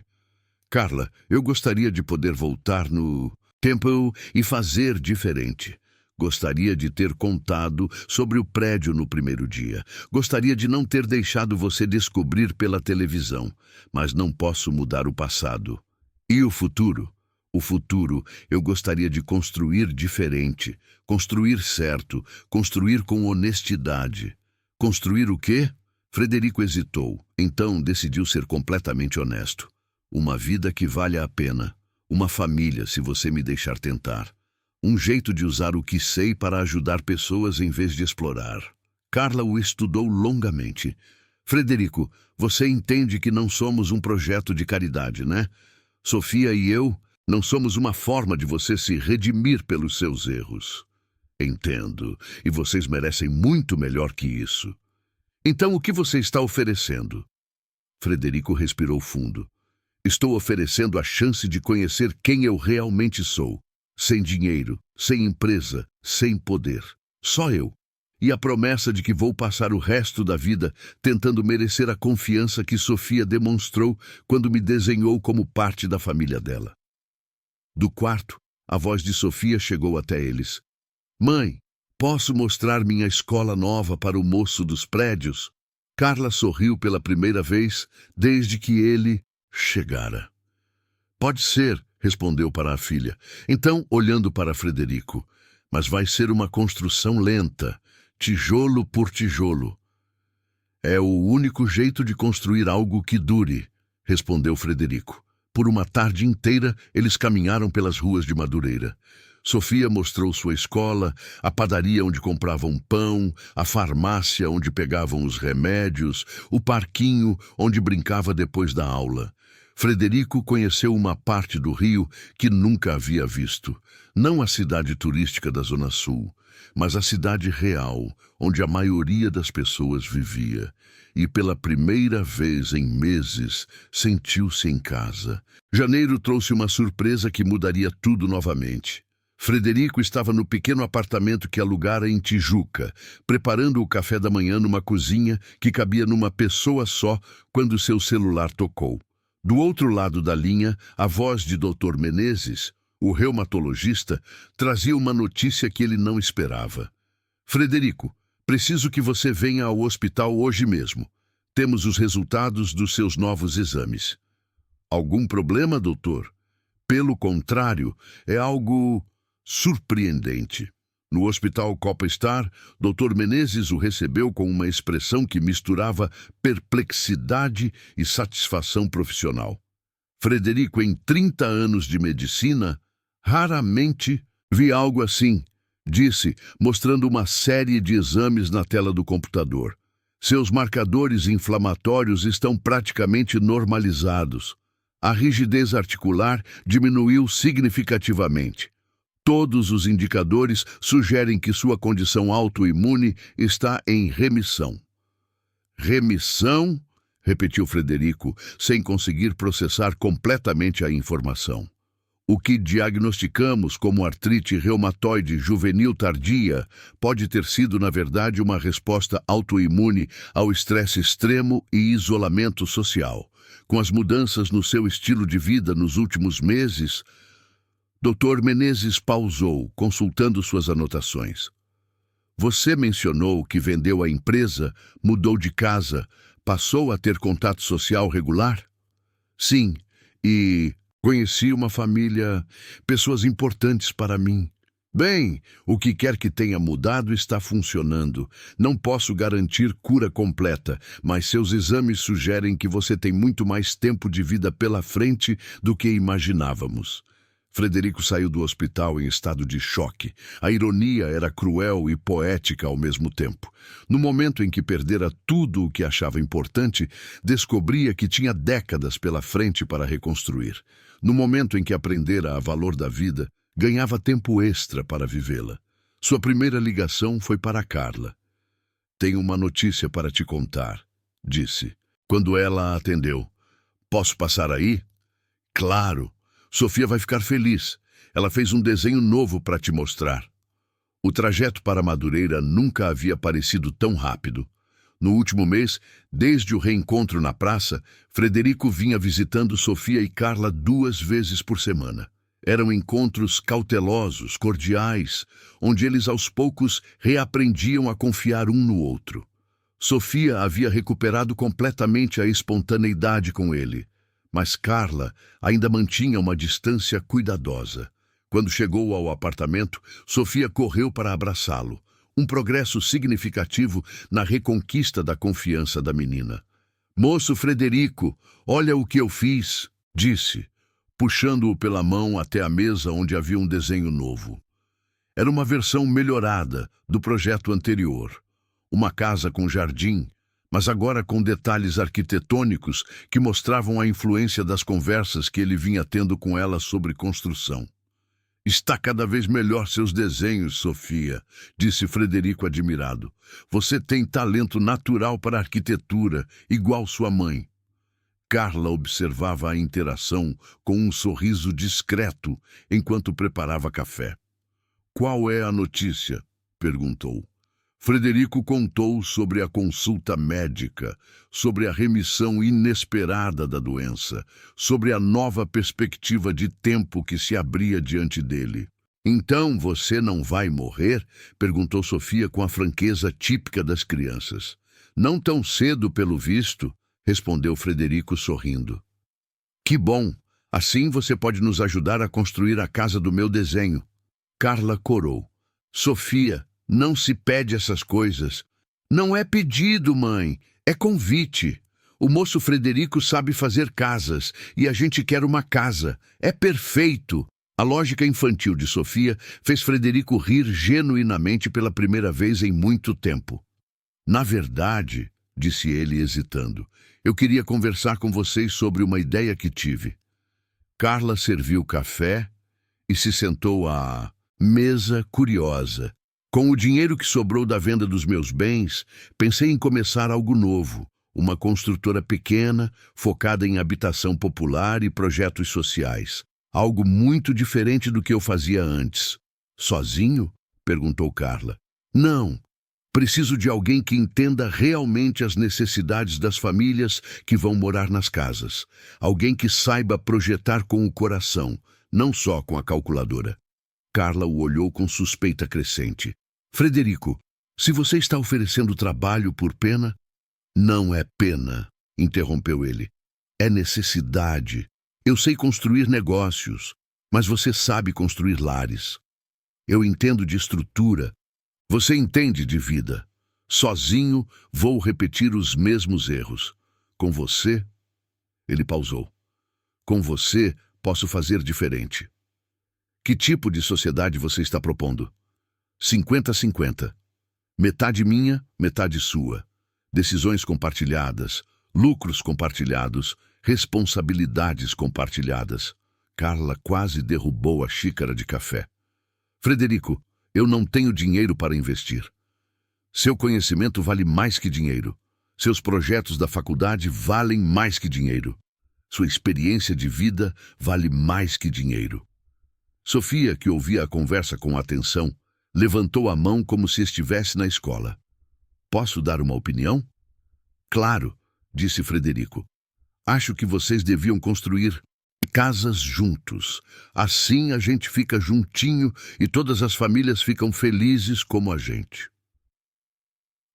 "Carla, eu gostaria de poder voltar no tempo e fazer diferente. Gostaria de ter contado sobre o prédio no primeiro dia. Gostaria de não ter deixado você descobrir pela televisão. Mas não posso mudar o passado. E o futuro? O futuro eu gostaria de construir diferente, construir certo, construir com honestidade." "Construir o quê?" Frederico hesitou, então decidiu ser completamente honesto. "Uma vida que vale a pena. Uma família, se você me deixar tentar. Um jeito de usar o que sei para ajudar pessoas em vez de explorar." Carla o estudou longamente. "Frederico, você entende que não somos um projeto de caridade, né? Sofia e eu não somos uma forma de você se redimir pelos seus erros." "Entendo, e vocês merecem muito melhor que isso." "Então o que você está oferecendo?" Frederico respirou fundo. "Estou oferecendo a chance de conhecer quem eu realmente sou. Sem dinheiro, sem empresa, sem poder. Só eu. E a promessa de que vou passar o resto da vida tentando merecer a confiança que Sofia demonstrou quando me desenhou como parte da família dela." Do quarto, a voz de Sofia chegou até eles. "Mãe, posso mostrar minha escola nova para o moço dos prédios?" Carla sorriu pela primeira vez desde que ele chegara. "Pode ser", respondeu para a filha. Então, olhando para Frederico, "Mas vai ser uma construção lenta, tijolo por tijolo." "É o único jeito de construir algo que dure", respondeu Frederico. Por uma tarde inteira, eles caminharam pelas ruas de Madureira. Sofia mostrou sua escola, a padaria onde compravam pão, a farmácia onde pegavam os remédios, o parquinho onde brincava depois da aula. Frederico conheceu uma parte do Rio que nunca havia visto. Não a cidade turística da Zona Sul, mas a cidade real, onde a maioria das pessoas vivia. E pela primeira vez em meses, sentiu-se em casa. Janeiro trouxe uma surpresa que mudaria tudo novamente. Frederico estava no pequeno apartamento que alugara em Tijuca, preparando o café da manhã numa cozinha que cabia numa pessoa só quando seu celular tocou. Do outro lado da linha, a voz de Dr. Menezes, o reumatologista, trazia uma notícia que ele não esperava. "Frederico, preciso que você venha ao hospital hoje mesmo. Temos os resultados dos seus novos exames." "Algum problema, doutor?" Pelo contrário, é algo surpreendente. No Hospital Copa Star, Dr. Menezes o recebeu com uma expressão que misturava perplexidade e satisfação profissional. Frederico, em 30 anos de medicina, raramente vi algo assim, disse, mostrando uma série de exames na tela do computador. Seus marcadores inflamatórios estão praticamente normalizados. A rigidez articular diminuiu significativamente. Todos os indicadores sugerem que sua condição autoimune está em remissão. Remissão? Repetiu Frederico, sem conseguir processar completamente a informação. O que diagnosticamos como artrite reumatoide juvenil tardia pode ter sido, na verdade, uma resposta autoimune ao estresse extremo e isolamento social. Com as mudanças no seu estilo de vida nos últimos meses, Dr. Menezes pausou, consultando suas anotações. Você mencionou que vendeu a empresa, mudou de casa, passou a ter contato social regular? Sim, e conheci uma família, pessoas importantes para mim. Bem, o que quer que tenha mudado está funcionando. Não posso garantir cura completa, mas seus exames sugerem que você tem muito mais tempo de vida pela frente do que imaginávamos. Frederico saiu do hospital em estado de choque. A ironia era cruel e poética ao mesmo tempo. No momento em que perdera tudo o que achava importante, descobria que tinha décadas pela frente para reconstruir. No momento em que aprendera a valor da vida, ganhava tempo extra para vivê-la. Sua primeira ligação foi para Carla. Tenho uma notícia para te contar, disse, quando ela a atendeu. Posso passar aí? Claro. Sofia vai ficar feliz. Ela fez um desenho novo para te mostrar. O trajeto para Madureira nunca havia parecido tão rápido. No último mês, desde o reencontro na praça, Frederico vinha visitando Sofia e Carla 2 vezes por semana. Eram encontros cautelosos, cordiais, onde eles aos poucos reaprendiam a confiar um no outro. Sofia havia recuperado completamente a espontaneidade com ele. Mas Carla ainda mantinha uma distância cuidadosa. Quando chegou ao apartamento, Sofia correu para abraçá-lo. Um progresso significativo na reconquista da confiança da menina. Moço Frederico, olha o que eu fiz, disse, puxando-o pela mão até a mesa onde havia um desenho novo. Era uma versão melhorada do projeto anterior. Uma casa com jardim, mas agora com detalhes arquitetônicos que mostravam a influência das conversas que ele vinha tendo com ela sobre construção. Está cada vez melhor seus desenhos, Sofia, disse Frederico admirado. Você tem talento natural para arquitetura, igual sua mãe. Carla observava a interação com um sorriso discreto enquanto preparava café. Qual é a notícia? Perguntou. Frederico contou sobre a consulta médica, sobre a remissão inesperada da doença, sobre a nova perspectiva de tempo que se abria diante dele. Então você não vai morrer? Perguntou Sofia com a franqueza típica das crianças. Não tão cedo, pelo visto, respondeu Frederico sorrindo. Que bom! Assim você pode nos ajudar a construir a casa do meu desenho. Carla corou. Sofia, não se pede essas coisas. Não é pedido, mãe. É convite. O moço Frederico sabe fazer casas e a gente quer uma casa. É perfeito. A lógica infantil de Sofia fez Frederico rir genuinamente pela primeira vez em muito tempo. Na verdade, disse ele hesitando, eu queria conversar com vocês sobre uma ideia que tive. Carla serviu café e se sentou à mesa curiosa. Com o dinheiro que sobrou da venda dos meus bens, pensei em começar algo novo, uma construtora pequena, focada em habitação popular e projetos sociais. Algo muito diferente do que eu fazia antes. Sozinho? Perguntou Carla. Não. Preciso de alguém que entenda realmente as necessidades das famílias que vão morar nas casas. Alguém que saiba projetar com o coração, não só com a calculadora. Carla o olhou com suspeita crescente. Frederico, se você está oferecendo trabalho por pena... Não é pena, interrompeu ele. É necessidade. Eu sei construir negócios, mas você sabe construir lares. Eu entendo de estrutura, você entende de vida. Sozinho, vou repetir os mesmos erros. Com você, ele pausou. Com você, posso fazer diferente. Que tipo de sociedade você está propondo? 50-50. Metade minha, metade sua. Decisões compartilhadas, lucros compartilhados, responsabilidades compartilhadas. Carla quase derrubou a xícara de café. Frederico, eu não tenho dinheiro para investir. Seu conhecimento vale mais que dinheiro. Seus projetos da faculdade valem mais que dinheiro. Sua experiência de vida vale mais que dinheiro. Sofia, que ouvia a conversa com atenção, levantou a mão como se estivesse na escola. Posso dar uma opinião? Claro, disse Frederico. Acho que vocês deviam construir casas juntos. Assim a gente fica juntinho e todas as famílias ficam felizes como a gente.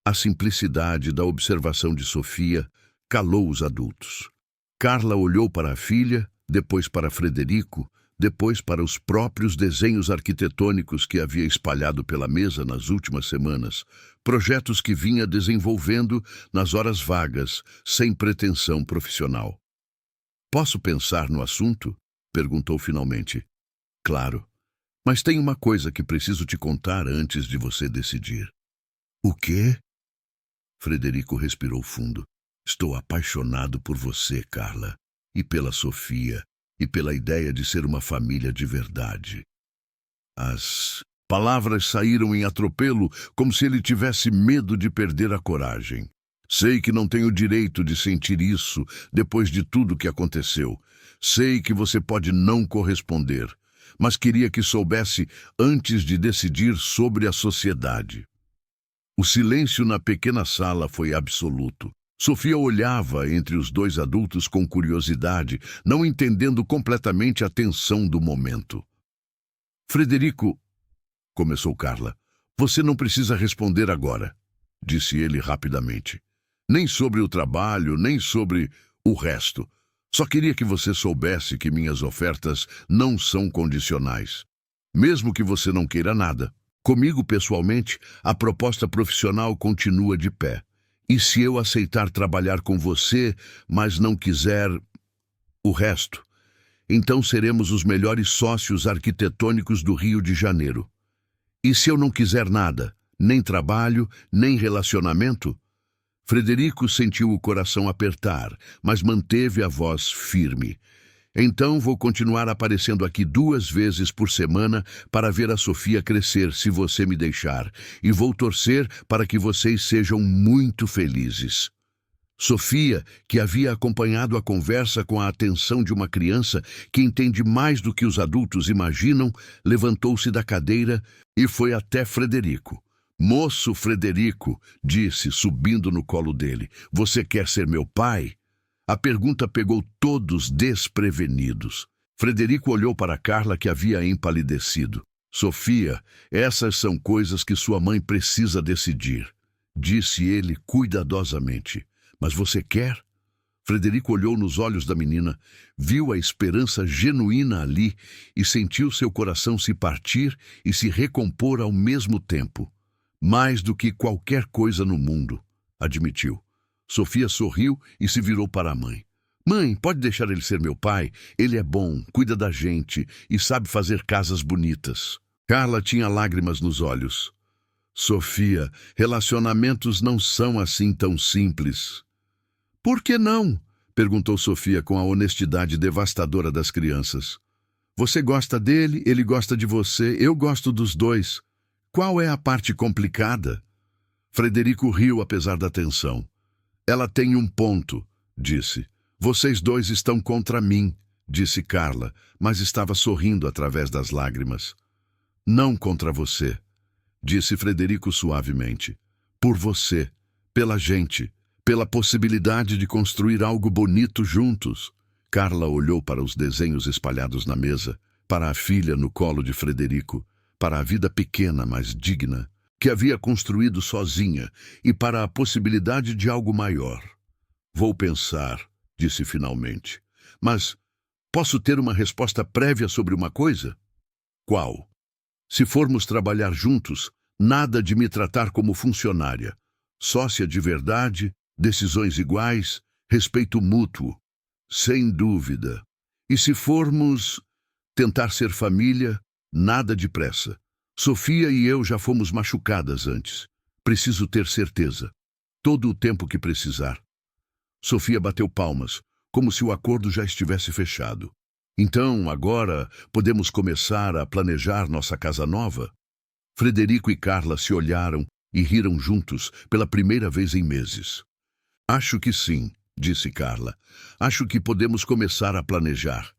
A simplicidade da observação de Sofia calou os adultos. Carla olhou para a filha, depois para Frederico, depois para os próprios desenhos arquitetônicos que havia espalhado pela mesa nas últimas semanas, projetos que vinha desenvolvendo nas horas vagas, sem pretensão profissional. Posso pensar no assunto? Perguntou finalmente. Claro, mas tem uma coisa que preciso te contar antes de você decidir. O quê? Frederico respirou fundo. Estou apaixonado por você, Carla, e pela Sofia, e pela ideia de ser uma família de verdade. As palavras saíram em atropelo, como se ele tivesse medo de perder a coragem. Sei que não tenho direito de sentir isso depois de tudo que aconteceu. Sei que você pode não corresponder, mas queria que soubesse antes de decidir sobre a sociedade. O silêncio na pequena sala foi absoluto. Sofia olhava entre os dois adultos com curiosidade, não entendendo completamente a tensão do momento. Frederico, começou Carla, você não precisa responder agora, disse ele rapidamente. Nem sobre o trabalho, nem sobre o resto. Só queria que você soubesse que minhas ofertas não são condicionais. Mesmo que você não queira nada. Comigo, pessoalmente, a proposta profissional continua de pé. E se eu aceitar trabalhar com você, mas não quiser o resto, então seremos os melhores sócios arquitetônicos do Rio de Janeiro. E se eu não quiser nada, nem trabalho, nem relacionamento? Frederico sentiu o coração apertar, mas manteve a voz firme. Então vou continuar aparecendo aqui 2 vezes por semana para ver a Sofia crescer, se você me deixar, e vou torcer para que vocês sejam muito felizes. Sofia, que havia acompanhado a conversa com a atenção de uma criança que entende mais do que os adultos imaginam, levantou-se da cadeira e foi até Frederico. Moço Frederico, disse, subindo no colo dele, você quer ser meu pai? A pergunta pegou todos desprevenidos. Frederico olhou para Carla, que havia empalidecido. Sofia, essas são coisas que sua mãe precisa decidir, disse ele cuidadosamente. Mas você quer? Frederico olhou nos olhos da menina, viu a esperança genuína ali e sentiu seu coração se partir e se recompor ao mesmo tempo. Mais do que qualquer coisa no mundo, admitiu. Sofia sorriu e se virou para a mãe. Mãe, pode deixar ele ser meu pai? Ele é bom, cuida da gente e sabe fazer casas bonitas. Carla tinha lágrimas nos olhos. Sofia, relacionamentos não são assim tão simples. Por que não? Perguntou Sofia com a honestidade devastadora das crianças. Você gosta dele, ele gosta de você, eu gosto dos dois. Qual é a parte complicada? Frederico riu apesar da tensão. Ela tem um ponto, disse. Vocês dois estão contra mim, disse Carla, mas estava sorrindo através das lágrimas. Não contra você, disse Frederico suavemente. Por você, pela gente, pela possibilidade de construir algo bonito juntos. Carla olhou para os desenhos espalhados na mesa, para a filha no colo de Frederico, para a vida pequena, mas digna, que havia construído sozinha, e para a possibilidade de algo maior. Vou pensar, disse finalmente. Mas Posso ter uma resposta prévia sobre uma coisa? Qual? Se formos trabalhar juntos, nada de me tratar como funcionária. Sócia de verdade, decisões iguais, respeito mútuo. Sem dúvida. E se formos tentar ser família, nada de pressa. Sofia e eu já fomos machucadas antes. Preciso ter certeza. Todo o tempo que precisar. Sofia bateu palmas, como se o acordo já estivesse fechado. Então, agora, podemos começar a planejar nossa casa nova? Frederico e Carla se olharam e riram juntos pela primeira vez em meses. Acho que sim, disse Carla. Acho que podemos começar a planejar.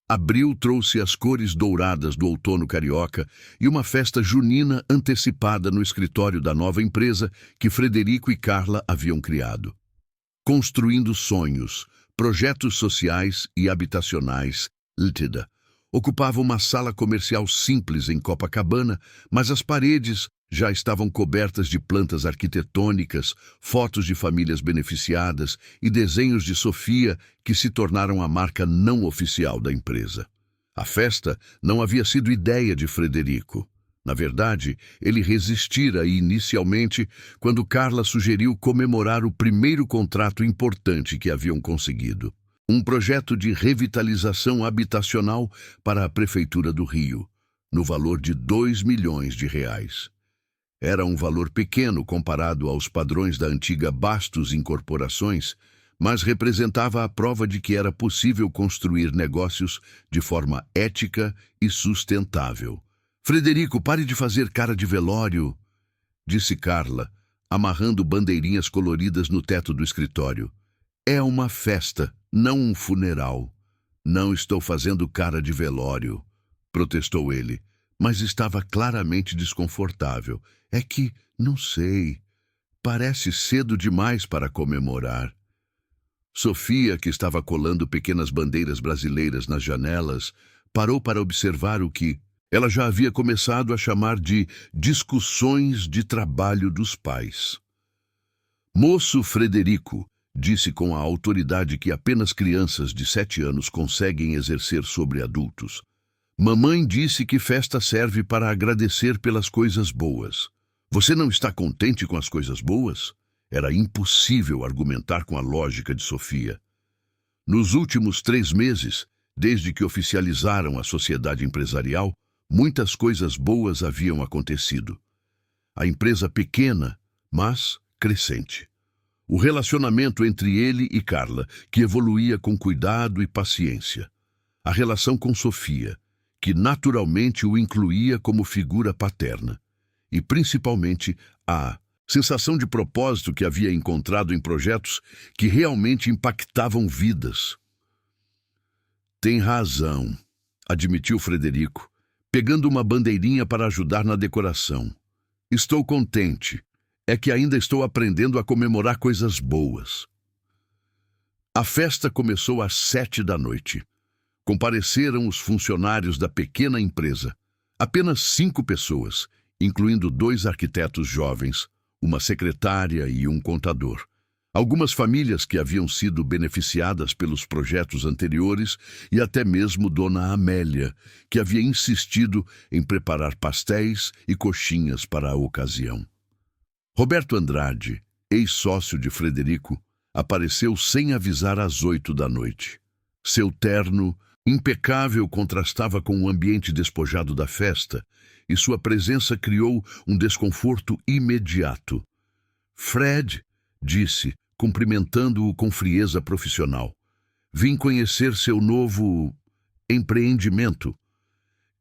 Abril trouxe as cores douradas do outono carioca e uma festa junina antecipada no escritório da nova empresa que Frederico e Carla haviam criado. Construindo sonhos, projetos sociais e habitacionais, Ltda. Ocupava uma sala comercial simples em Copacabana, mas as paredes já estavam cobertas de plantas arquitetônicas, fotos de famílias beneficiadas e desenhos de Sofia que se tornaram a marca não oficial da empresa. A festa não havia sido ideia de Frederico. Na verdade, ele resistira inicialmente quando Carla sugeriu comemorar o primeiro contrato importante que haviam conseguido. Um projeto de revitalização habitacional para a Prefeitura do Rio, no valor de R$ 2 milhões. Era um valor pequeno comparado aos padrões da antiga Bastos Incorporações, mas representava a prova de que era possível construir negócios de forma ética e sustentável. Frederico, pare de fazer cara de velório, disse Carla, amarrando bandeirinhas coloridas no teto do escritório. É uma festa, não um funeral. Não estou fazendo cara de velório, protestou ele, mas estava claramente desconfortável. É que, não sei, parece cedo demais para comemorar. Sofia, que estava colando pequenas bandeiras brasileiras nas janelas, parou para observar o que ela já havia começado a chamar de discussões de trabalho dos pais. Moço Frederico, disse com a autoridade que apenas crianças de 7 anos conseguem exercer sobre adultos. Mamãe disse que festa serve para agradecer pelas coisas boas. Você não está contente com as coisas boas? Era impossível argumentar com a lógica de Sofia. Nos últimos 3 meses, desde que oficializaram a sociedade empresarial, muitas coisas boas haviam acontecido. A empresa pequena, mas crescente. O relacionamento entre ele e Carla, que evoluía com cuidado e paciência. A relação com Sofia, que naturalmente o incluía como figura paterna. E principalmente a sensação de propósito que havia encontrado em projetos que realmente impactavam vidas. Tem razão, admitiu Frederico, pegando uma bandeirinha para ajudar na decoração. Estou contente. É que ainda estou aprendendo a comemorar coisas boas. A festa começou às 7 da noite. Compareceram os funcionários da pequena empresa. Apenas 5 pessoas, incluindo 2 arquitetos jovens, uma secretária e um contador. Algumas famílias que haviam sido beneficiadas pelos projetos anteriores e até mesmo Dona Amélia, que havia insistido em preparar pastéis e coxinhas para a ocasião. Roberto Andrade, ex-sócio de Frederico, apareceu sem avisar às 8 da noite. Seu terno, impecável, contrastava com o ambiente despojado da festa, e sua presença criou um desconforto imediato. Fred, disse, cumprimentando-o com frieza profissional. Vim conhecer seu novo empreendimento.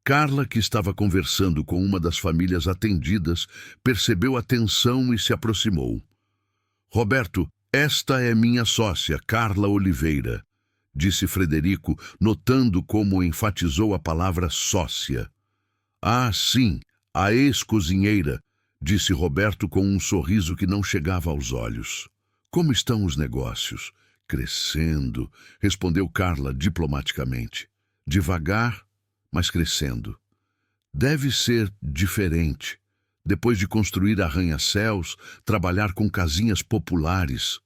Carla, que estava conversando com uma das famílias atendidas, percebeu a tensão e se aproximou. Roberto, esta é minha sócia, Carla Oliveira, disse Frederico, notando como enfatizou a palavra sócia. Ah, sim, a ex-cozinheira, disse Roberto com um sorriso que não chegava aos olhos. Como estão os negócios? Crescendo, respondeu Carla diplomaticamente. Devagar, mas crescendo. Deve ser diferente. Depois de construir arranha-céus, trabalhar com casinhas populares.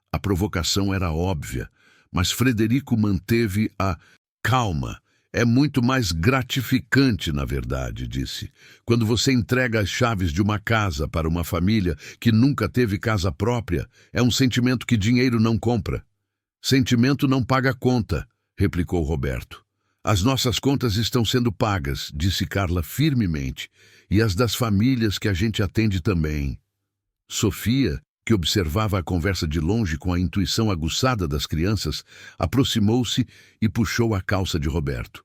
A provocação era óbvia, Mas Frederico manteve a calma. É muito mais gratificante, na verdade, disse, quando você entrega as chaves de uma casa para uma família que nunca teve casa própria. É um sentimento que dinheiro não compra. Sentimento não paga conta, replicou Roberto. As nossas contas estão sendo pagas, disse Carla firmemente, e as das famílias que a gente atende também. Sofia, que observava a conversa de longe com a intuição aguçada das crianças, aproximou-se e puxou a calça de Roberto.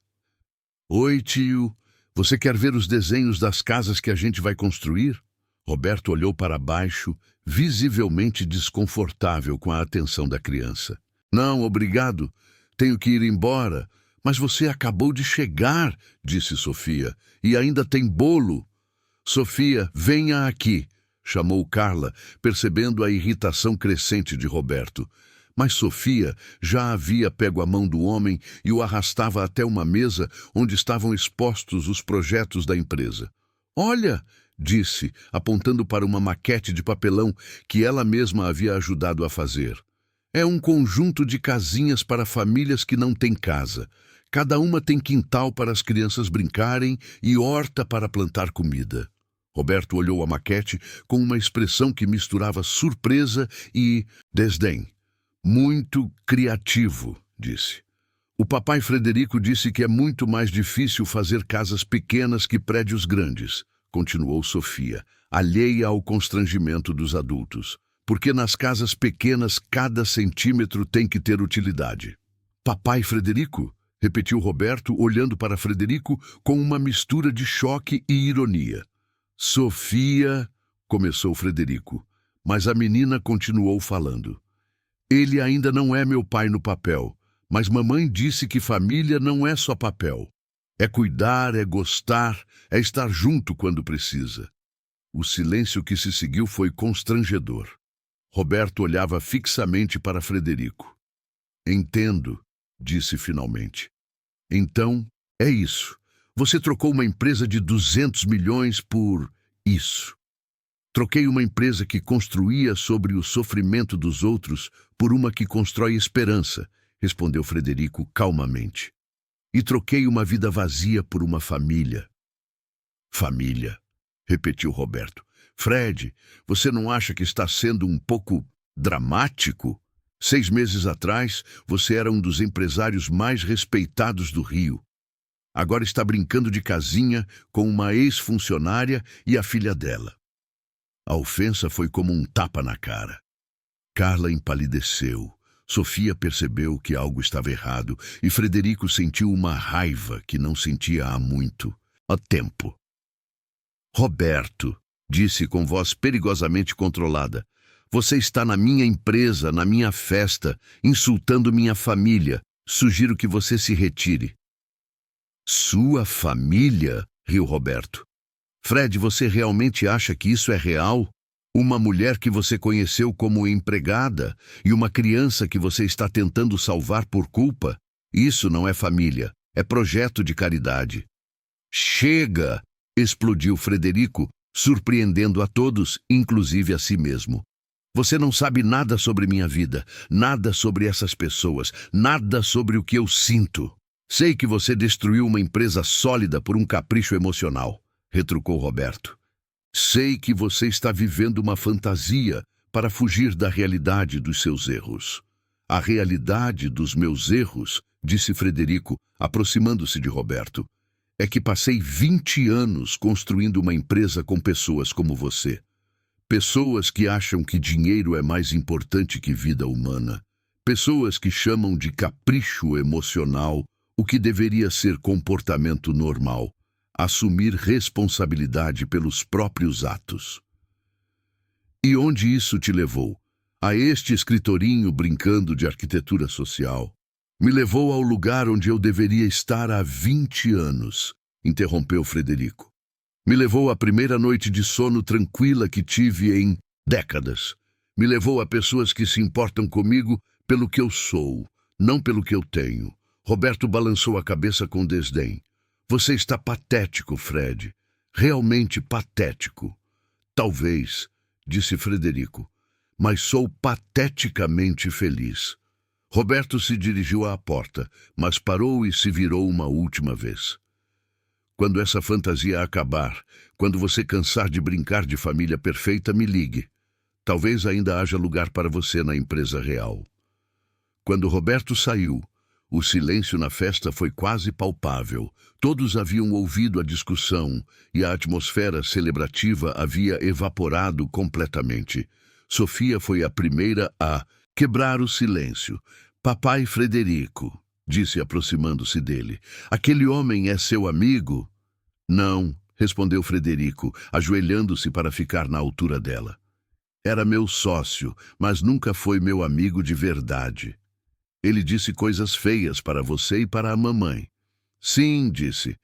Oi, tio, você quer ver os desenhos das casas que a gente vai construir? Roberto olhou para baixo, visivelmente desconfortável com a atenção da criança. Não, obrigado, tenho que ir embora. Mas você acabou de chegar, disse Sofia, e ainda tem bolo. Sofia, venha aqui, chamou Carla, percebendo a irritação crescente de Roberto. Mas Sofia já havia pego a mão do homem e o arrastava até uma mesa onde estavam expostos os projetos da empresa. Olha, disse, apontando para uma maquete de papelão que ela mesma havia ajudado a fazer. É um conjunto de casinhas para famílias que não têm casa. Cada uma tem quintal para as crianças brincarem e horta para plantar comida. Roberto olhou a maquete com uma expressão que misturava surpresa e desdém. Muito criativo, disse. O papai Frederico disse que é muito mais difícil fazer casas pequenas que prédios grandes, continuou Sofia, alheia ao constrangimento dos adultos. Porque nas casas pequenas cada centímetro tem que ter utilidade. Papai Frederico? Repetiu Roberto, olhando para Frederico com uma mistura de choque e ironia. Sofia, começou Frederico, mas a menina continuou falando. Ele ainda não é meu pai no papel, mas mamãe disse que família não é só papel. É cuidar, é gostar, é estar junto quando precisa. O silêncio que se seguiu foi constrangedor. Roberto olhava fixamente para Frederico. Entendo, disse finalmente. Então, é isso. Você trocou uma empresa de 200 milhões por isso. Troquei uma empresa que construía sobre o sofrimento dos outros por uma que constrói esperança, respondeu Frederico calmamente. E troquei uma vida vazia por uma família. Família, repetiu Roberto. Fred, você não acha que está sendo um pouco dramático? 6 meses atrás, você era um dos empresários mais respeitados do Rio. Agora está brincando de casinha com uma ex-funcionária e a filha dela. A ofensa foi como um tapa na cara. Carla empalideceu. Sofia percebeu que algo estava errado e Frederico sentiu uma raiva que não sentia há muito tempo. Roberto, disse com voz perigosamente controlada, você está na minha empresa, na minha festa, insultando minha família. Sugiro que você se retire. Sua família? Riu Roberto. Fred, você realmente acha que isso é real? Uma mulher que você conheceu como empregada e uma criança que você está tentando salvar por culpa? Isso não é família, é projeto de caridade. Chega! Explodiu Frederico, surpreendendo a todos, inclusive a si mesmo. Você não sabe nada sobre minha vida, nada sobre essas pessoas, nada sobre o que eu sinto. Sei que você destruiu uma empresa sólida por um capricho emocional, retrucou Roberto. Sei que você está vivendo uma fantasia para fugir da realidade dos seus erros. A realidade dos meus erros, disse Frederico, aproximando-se de Roberto, é que passei 20 anos construindo uma empresa com pessoas como você. Pessoas que acham que dinheiro é mais importante que vida humana. Pessoas que chamam de capricho emocional o que deveria ser comportamento normal. Assumir responsabilidade pelos próprios atos. E onde isso te levou? A este escritorinho brincando de arquitetura social. Me levou ao lugar onde eu deveria estar há 20 anos, interrompeu Frederico. Me levou à primeira noite de sono tranquila que tive em décadas. Me levou a pessoas que se importam comigo pelo que eu sou, não pelo que eu tenho. Roberto balançou a cabeça com desdém. Você está patético, Fred. Realmente patético. Talvez, disse Frederico, mas sou pateticamente feliz. Roberto se dirigiu à porta, mas parou e se virou uma última vez. Quando essa fantasia acabar, quando você cansar de brincar de família perfeita, me ligue. Talvez ainda haja lugar para você na empresa real. Quando Roberto saiu, o silêncio na festa foi quase palpável. Todos haviam ouvido a discussão e a atmosfera celebrativa havia evaporado completamente. Sofia foi a primeira a quebrar o silêncio. Papai Frederico, disse aproximando-se dele, aquele homem é seu amigo? Não, respondeu Frederico, ajoelhando-se para ficar na altura dela. Era meu sócio, mas nunca foi meu amigo de verdade. Ele disse coisas feias para você e para a mamãe. Sim, disse.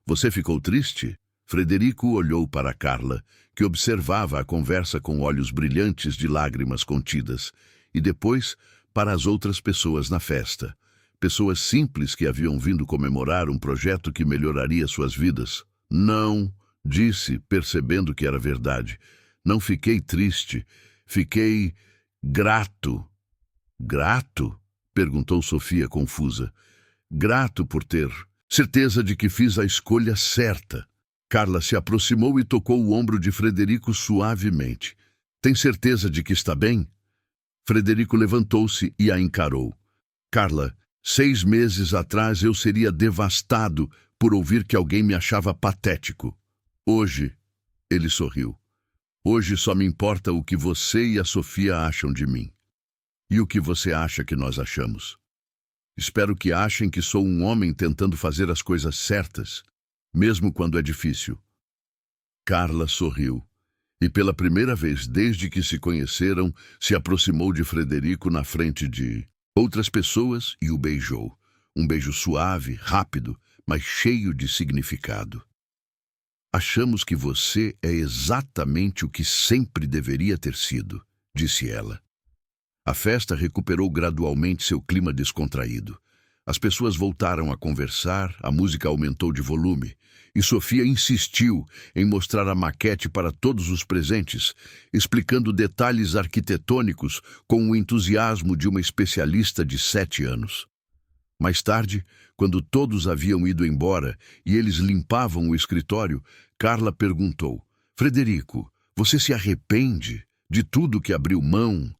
Você ficou triste? Frederico olhou para Carla, que observava a conversa com olhos brilhantes de lágrimas contidas, e depois para as outras pessoas na festa. Pessoas simples que haviam vindo comemorar um projeto que melhoraria suas vidas. Não, disse, percebendo que era verdade. Não fiquei triste, fiquei grato. Grato? Perguntou Sofia confusa. Grato por ter certeza de que fiz a escolha certa. Carla se aproximou e tocou o ombro de Frederico suavemente. Tem certeza de que está bem? Frederico levantou-se e a encarou. Carla, 6 meses atrás eu seria devastado por ouvir que alguém me achava patético. Hoje, ele sorriu. Hoje só me importa o que você e a Sofia acham de mim. E o que você acha que nós achamos? Espero que achem que sou um homem tentando fazer as coisas certas, mesmo quando é difícil. Carla sorriu, e pela primeira vez desde que se conheceram, se aproximou de Frederico na frente de outras pessoas e o beijou. Um beijo suave, rápido, mas cheio de significado. Achamos que você é exatamente o que sempre deveria ter sido, disse ela. A festa recuperou gradualmente seu clima descontraído. As pessoas voltaram a conversar, a música aumentou de volume, e Sofia insistiu em mostrar a maquete para todos os presentes, explicando detalhes arquitetônicos com o entusiasmo de uma especialista de 7 anos. Mais tarde, quando todos haviam ido embora e eles limpavam o escritório, Carla perguntou, Frederico, você se arrepende de tudo que abriu mão?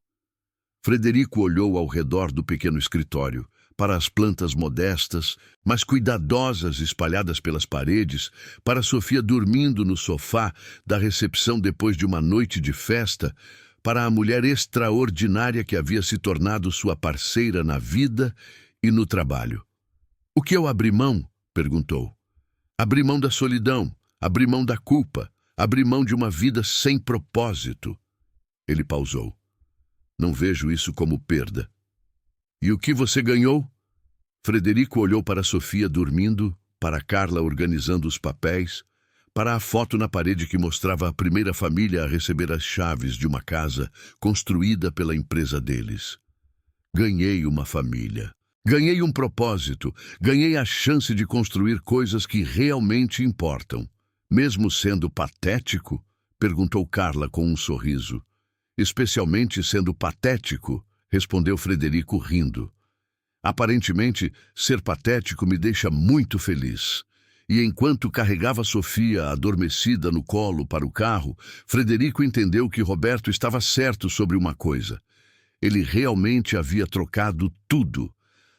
Frederico olhou ao redor do pequeno escritório, para as plantas modestas, mas cuidadosas espalhadas pelas paredes, para Sofia dormindo no sofá da recepção depois de uma noite de festa, para a mulher extraordinária que havia se tornado sua parceira na vida e no trabalho. O que eu abri mão? Perguntou. Abri mão da solidão, abri mão da culpa, abri mão de uma vida sem propósito. Ele pausou. Não vejo isso como perda. E o que você ganhou? Frederico olhou para Sofia dormindo, para Carla organizando os papéis, para a foto na parede que mostrava a primeira família a receber as chaves de uma casa construída pela empresa deles. Ganhei uma família. Ganhei um propósito. Ganhei a chance de construir coisas que realmente importam. Mesmo sendo patético? Perguntou Carla com um sorriso. Especialmente sendo patético, respondeu Frederico rindo. Aparentemente, ser patético me deixa muito feliz. E enquanto carregava Sofia adormecida no colo para o carro, Frederico entendeu que Roberto estava certo sobre uma coisa. Ele realmente havia trocado tudo.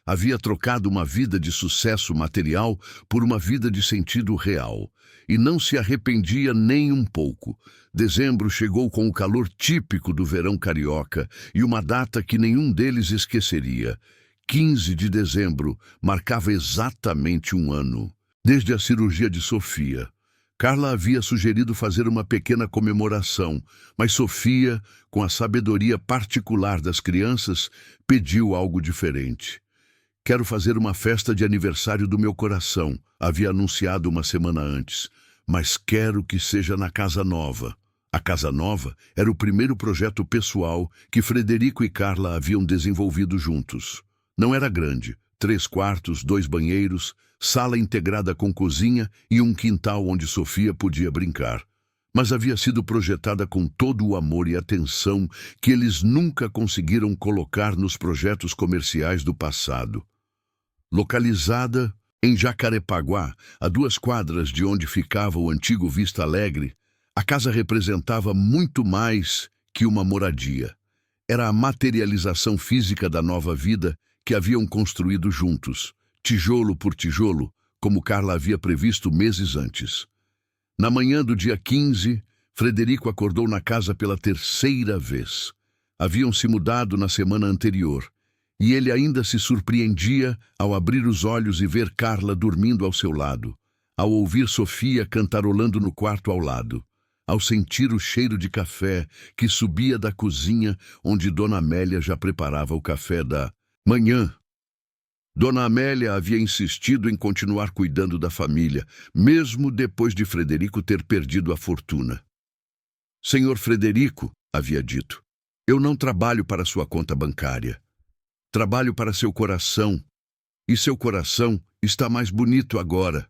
Havia trocado uma vida de sucesso material por uma vida de sentido real. E não se arrependia nem um pouco. Dezembro chegou com o calor típico do verão carioca e uma data que nenhum deles esqueceria. 15 de dezembro marcava exatamente um ano. Desde a cirurgia de Sofia. Carla havia sugerido fazer uma pequena comemoração, mas Sofia, com a sabedoria particular das crianças, pediu algo diferente. Quero fazer uma festa de aniversário do meu coração, havia anunciado uma semana antes, mas quero que seja na Casa Nova. A Casa Nova era o primeiro projeto pessoal que Frederico e Carla haviam desenvolvido juntos. Não era grande, 3 quartos, 2 banheiros, sala integrada com cozinha e um quintal onde Sofia podia brincar. mas havia sido projetada com todo o amor e atenção que eles nunca conseguiram colocar nos projetos comerciais do passado. Localizada em Jacarepaguá, a 2 quadras de onde ficava o antigo Vista Alegre, a casa representava muito mais que uma moradia. Era a materialização física da nova vida que haviam construído juntos, tijolo por tijolo, como Carla havia previsto meses antes. Na manhã do dia 15, Frederico acordou na casa pela 3ª vez. Haviam se mudado na semana anterior, e ele ainda se surpreendia ao abrir os olhos e ver Carla dormindo ao seu lado, ao ouvir Sofia cantarolando no quarto ao lado, ao sentir o cheiro de café que subia da cozinha onde Dona Amélia já preparava o café da manhã. Dona Amélia havia insistido em continuar cuidando da família, mesmo depois de Frederico ter perdido a fortuna. Senhor Frederico, havia dito, eu não trabalho para sua conta bancária. Trabalho para seu coração, e seu coração está mais bonito agora.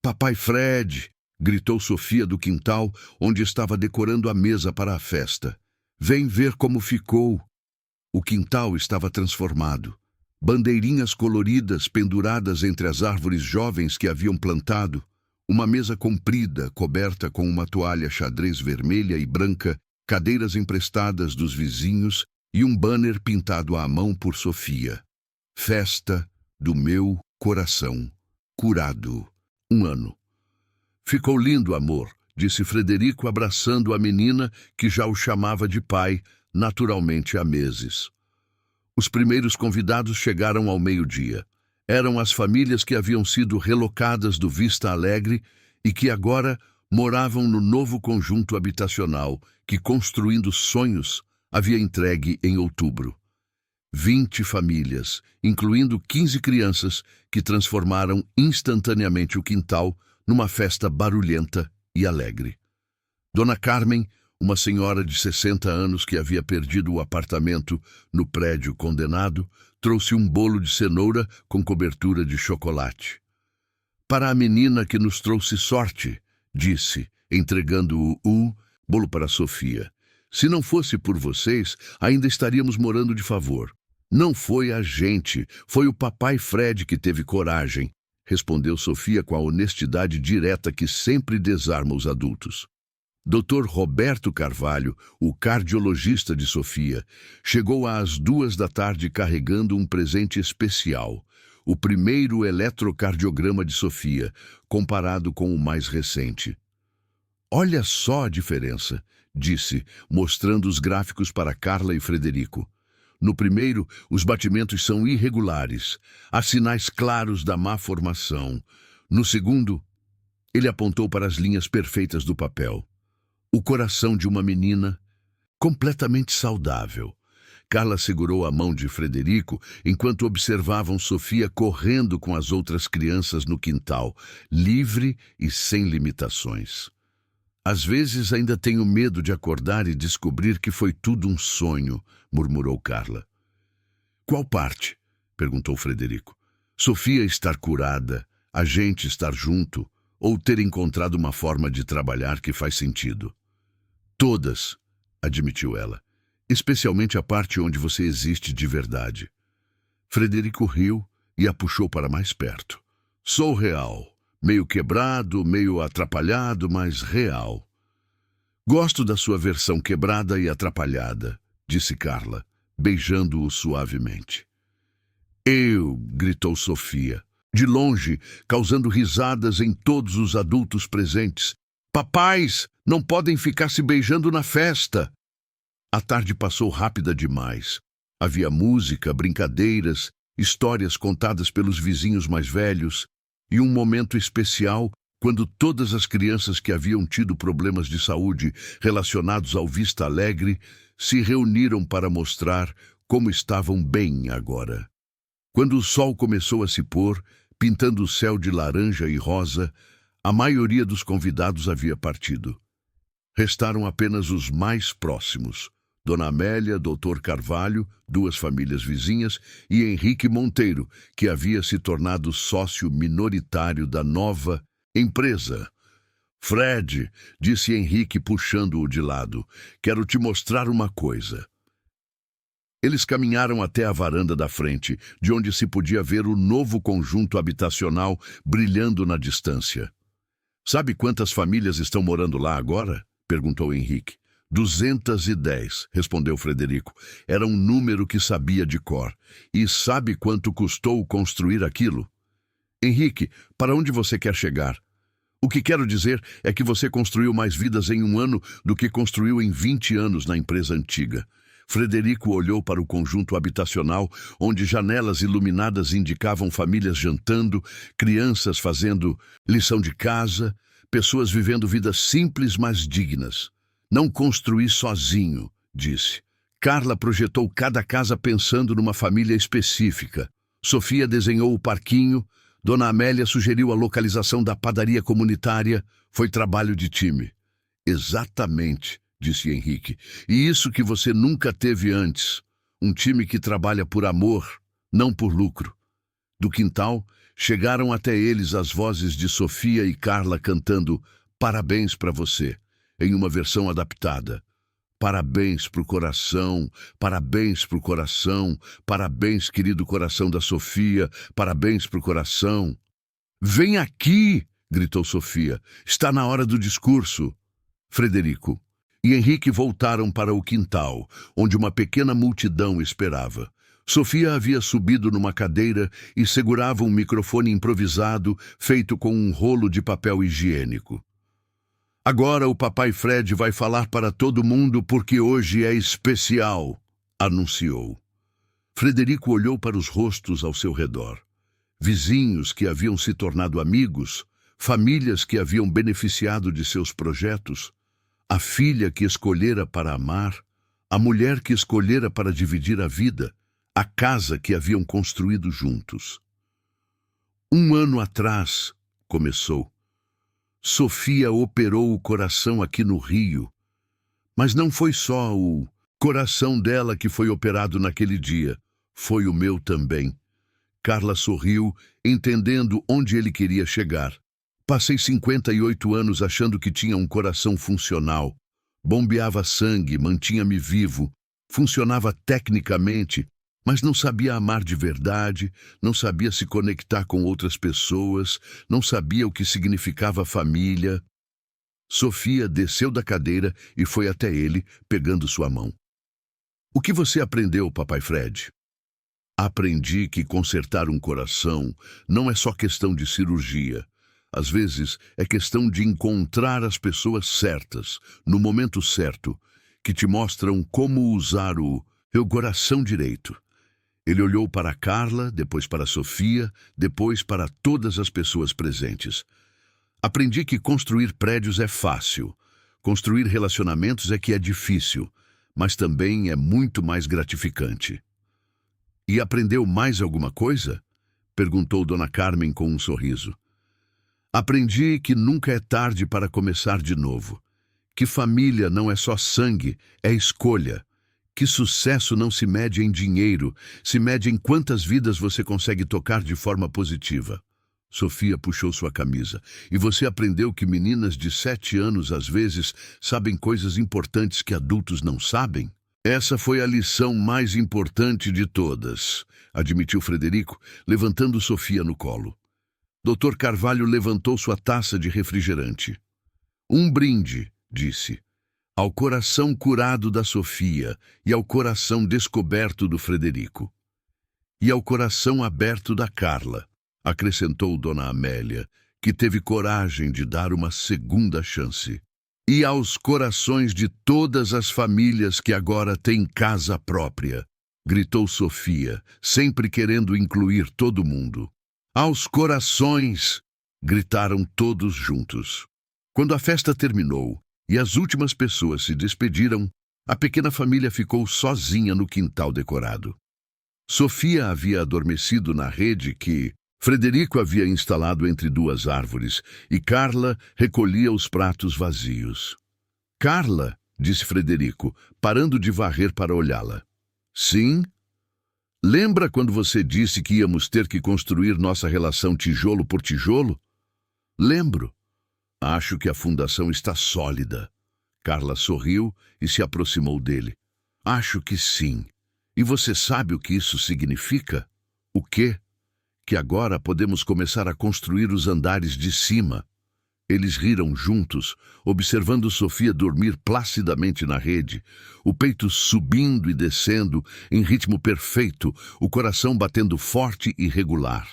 Papai Fred, gritou Sofia do quintal, onde estava decorando a mesa para a festa. Vem ver como ficou. O quintal estava transformado. Bandeirinhas coloridas penduradas entre as árvores jovens que haviam plantado, uma mesa comprida coberta com uma toalha xadrez vermelha e branca, cadeiras emprestadas dos vizinhos e um banner pintado à mão por Sofia. Festa do meu coração, curado. 1 ano. Ficou lindo, amor, disse Frederico abraçando a menina que já o chamava de pai, naturalmente há meses. Os primeiros convidados chegaram ao meio-dia. Eram as famílias que haviam sido relocadas do Vista Alegre e que agora moravam no novo conjunto habitacional que, construindo sonhos, havia entregue em outubro. 20 famílias, incluindo 15 crianças, que transformaram instantaneamente o quintal numa festa barulhenta e alegre. Dona Carmen, uma senhora de 60 anos que havia perdido o apartamento no prédio condenado, trouxe um bolo de cenoura com cobertura de chocolate. Para a menina que nos trouxe sorte, disse, entregando o bolo para Sofia. Se não fosse por vocês, ainda estaríamos morando de favor. Não foi a gente, foi o papai Fred que teve coragem, respondeu Sofia com a honestidade direta que sempre desarma os adultos. Dr. Roberto Carvalho, o cardiologista de Sofia, chegou às 2 da tarde carregando um presente especial, o primeiro eletrocardiograma de Sofia, comparado com o mais recente. Olha só a diferença, disse, mostrando os gráficos para Carla e Frederico. No primeiro, os batimentos são irregulares, há sinais claros da má formação. No segundo, ele apontou para as linhas perfeitas do papel. O coração de uma menina completamente saudável. Carla segurou a mão de Frederico enquanto observavam Sofia correndo com as outras crianças no quintal, livre e sem limitações. Às vezes ainda tenho medo de acordar e descobrir que foi tudo um sonho, murmurou Carla. Qual parte? Perguntou Frederico. Sofia estar curada, a gente estar junto, ou ter encontrado uma forma de trabalhar que faz sentido? Todas, admitiu ela, especialmente a parte onde você existe de verdade. Frederico riu e a puxou para mais perto. Sou real, meio quebrado, meio atrapalhado, mas real. Gosto da sua versão quebrada e atrapalhada, disse Carla, beijando-o suavemente. Gritou Sofia, de longe, causando risadas em todos os adultos presentes. Papais não podem ficar se beijando na festa. A tarde passou rápida demais. Havia música, brincadeiras, histórias contadas pelos vizinhos mais velhos e um momento especial quando todas as crianças que haviam tido problemas de saúde relacionados ao Vista Alegre se reuniram para mostrar como estavam bem agora. Quando o sol começou a se pôr, pintando o céu de laranja e rosa, a maioria dos convidados havia partido. Restaram apenas os mais próximos, Dona Amélia, Dr. Carvalho, 2 famílias vizinhas, e Henrique Monteiro, que havia se tornado sócio minoritário da nova empresa. Fred, disse Henrique puxando-o de lado, quero te mostrar uma coisa. Eles caminharam até a varanda da frente, de onde se podia ver o novo conjunto habitacional brilhando na distância. Sabe quantas famílias estão morando lá agora? Perguntou Henrique. 210, respondeu Frederico. Era um número que sabia de cor. E sabe quanto custou construir aquilo? Henrique, para onde você quer chegar? O que quero dizer é que você construiu mais vidas em um ano do que construiu em 20 anos na empresa antiga. Frederico olhou para o conjunto habitacional, onde janelas iluminadas indicavam famílias jantando, crianças fazendo lição de casa, pessoas vivendo vidas simples, mas dignas. Não construí sozinho, disse. Carla projetou cada casa pensando numa família específica. Sofia desenhou o parquinho, Dona Amélia sugeriu a localização da padaria comunitária. Foi trabalho de time. Exatamente, disse Henrique. E isso que você nunca teve antes. Um time que trabalha por amor, não por lucro. Do quintal, chegaram até eles as vozes de Sofia e Carla cantando Parabéns para você, em uma versão adaptada. Parabéns pro coração, parabéns pro coração, parabéns, querido coração da Sofia, parabéns pro coração. Vem aqui, gritou Sofia, está na hora do discurso. Frederico e Henrique voltaram para o quintal, onde uma pequena multidão esperava. Sofia havia subido numa cadeira e segurava um microfone improvisado feito com um rolo de papel higiênico. Agora o papai Fred vai falar para todo mundo porque hoje é especial, anunciou. Frederico olhou para os rostos ao seu redor. Vizinhos que haviam se tornado amigos, famílias que haviam beneficiado de seus projetos, a filha que escolhera para amar, a mulher que escolhera para dividir a vida, a casa que haviam construído juntos. 1 ano atrás, começou, Sofia operou o coração aqui no Rio. Mas não foi só o coração dela que foi operado naquele dia. Foi o meu também. Carla sorriu, entendendo onde ele queria chegar. Passei 58 anos achando que tinha um coração funcional. Bombeava sangue, mantinha-me vivo. Funcionava tecnicamente, mas não sabia amar de verdade, não sabia se conectar com outras pessoas, não sabia o que significava família. Sofia desceu da cadeira e foi até ele, pegando sua mão. O que você aprendeu, papai Fred? Aprendi que consertar um coração não é só questão de cirurgia. Às vezes é questão de encontrar as pessoas certas, no momento certo, que te mostram como usar o teu coração direito. Ele olhou para Carla, depois para Sofia, depois para todas as pessoas presentes. Aprendi que construir prédios é fácil. Construir relacionamentos é que é difícil, mas também é muito mais gratificante. E aprendeu mais alguma coisa? Perguntou Dona Carmen com um sorriso. Aprendi que nunca é tarde para começar de novo. Que família não é só sangue, é escolha. Que sucesso não se mede em dinheiro, se mede em quantas vidas você consegue tocar de forma positiva. Sofia puxou sua camisa. E você aprendeu que meninas de 7 anos, às vezes, sabem coisas importantes que adultos não sabem? Essa foi a lição mais importante de todas, admitiu Frederico, levantando Sofia no colo. Dr. Carvalho levantou sua taça de refrigerante. Um brinde, disse. Ao coração curado da Sofia e ao coração descoberto do Frederico. E ao coração aberto da Carla, acrescentou Dona Amélia, que teve coragem de dar uma segunda chance. E aos corações de todas as famílias que agora têm casa própria, gritou Sofia, sempre querendo incluir todo mundo. Aos corações, gritaram todos juntos. Quando a festa terminou, e as últimas pessoas se despediram, a pequena família ficou sozinha no quintal decorado. Sofia havia adormecido na rede que Frederico havia instalado entre 2 árvores e Carla recolhia os pratos vazios. Carla, disse Frederico, parando de varrer para olhá-la. Sim? Lembra quando você disse que íamos ter que construir nossa relação tijolo por tijolo? Lembro. Acho que a fundação está sólida. Carla sorriu e se aproximou dele. Acho que sim. E você sabe o que isso significa? O quê? Que agora podemos começar a construir os andares de cima. Eles riram juntos, observando Sofia dormir placidamente na rede, o peito subindo e descendo em ritmo perfeito, o coração batendo forte e regular.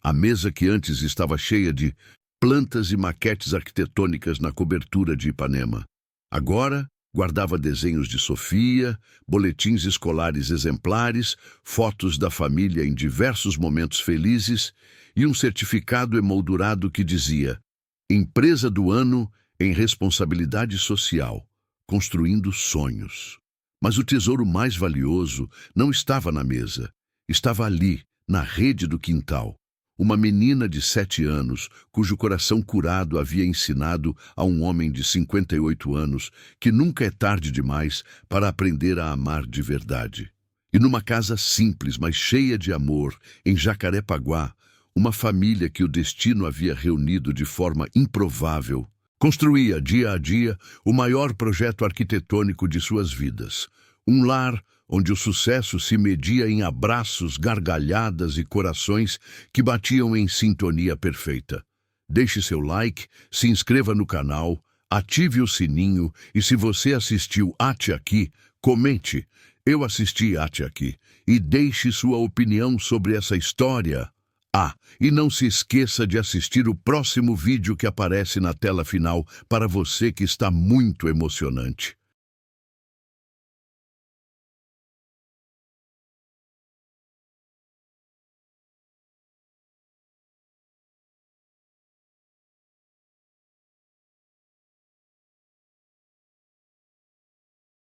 A mesa que antes estava cheia de plantas e maquetes arquitetônicas na cobertura de Ipanema. Agora guardava desenhos de Sofia, boletins escolares exemplares, fotos da família em diversos momentos felizes e um certificado emoldurado que dizia: Empresa do ano em responsabilidade social, construindo sonhos. Mas o tesouro mais valioso não estava na mesa, estava ali, na rede do quintal. Uma menina de 7 anos, cujo coração curado havia ensinado a um homem de 58 anos que nunca é tarde demais para aprender a amar de verdade. E numa casa simples, mas cheia de amor, em Jacarepaguá, uma família que o destino havia reunido de forma improvável, construía dia a dia o maior projeto arquitetônico de suas vidas. Um lar onde o sucesso se media em abraços, gargalhadas e corações que batiam em sintonia perfeita. Deixe seu like, se inscreva no canal, ative o sininho e se você assistiu até aqui, comente: eu assisti até aqui, e deixe sua opinião sobre essa história. E não se esqueça de assistir o próximo vídeo que aparece na tela final para você que está muito emocionante.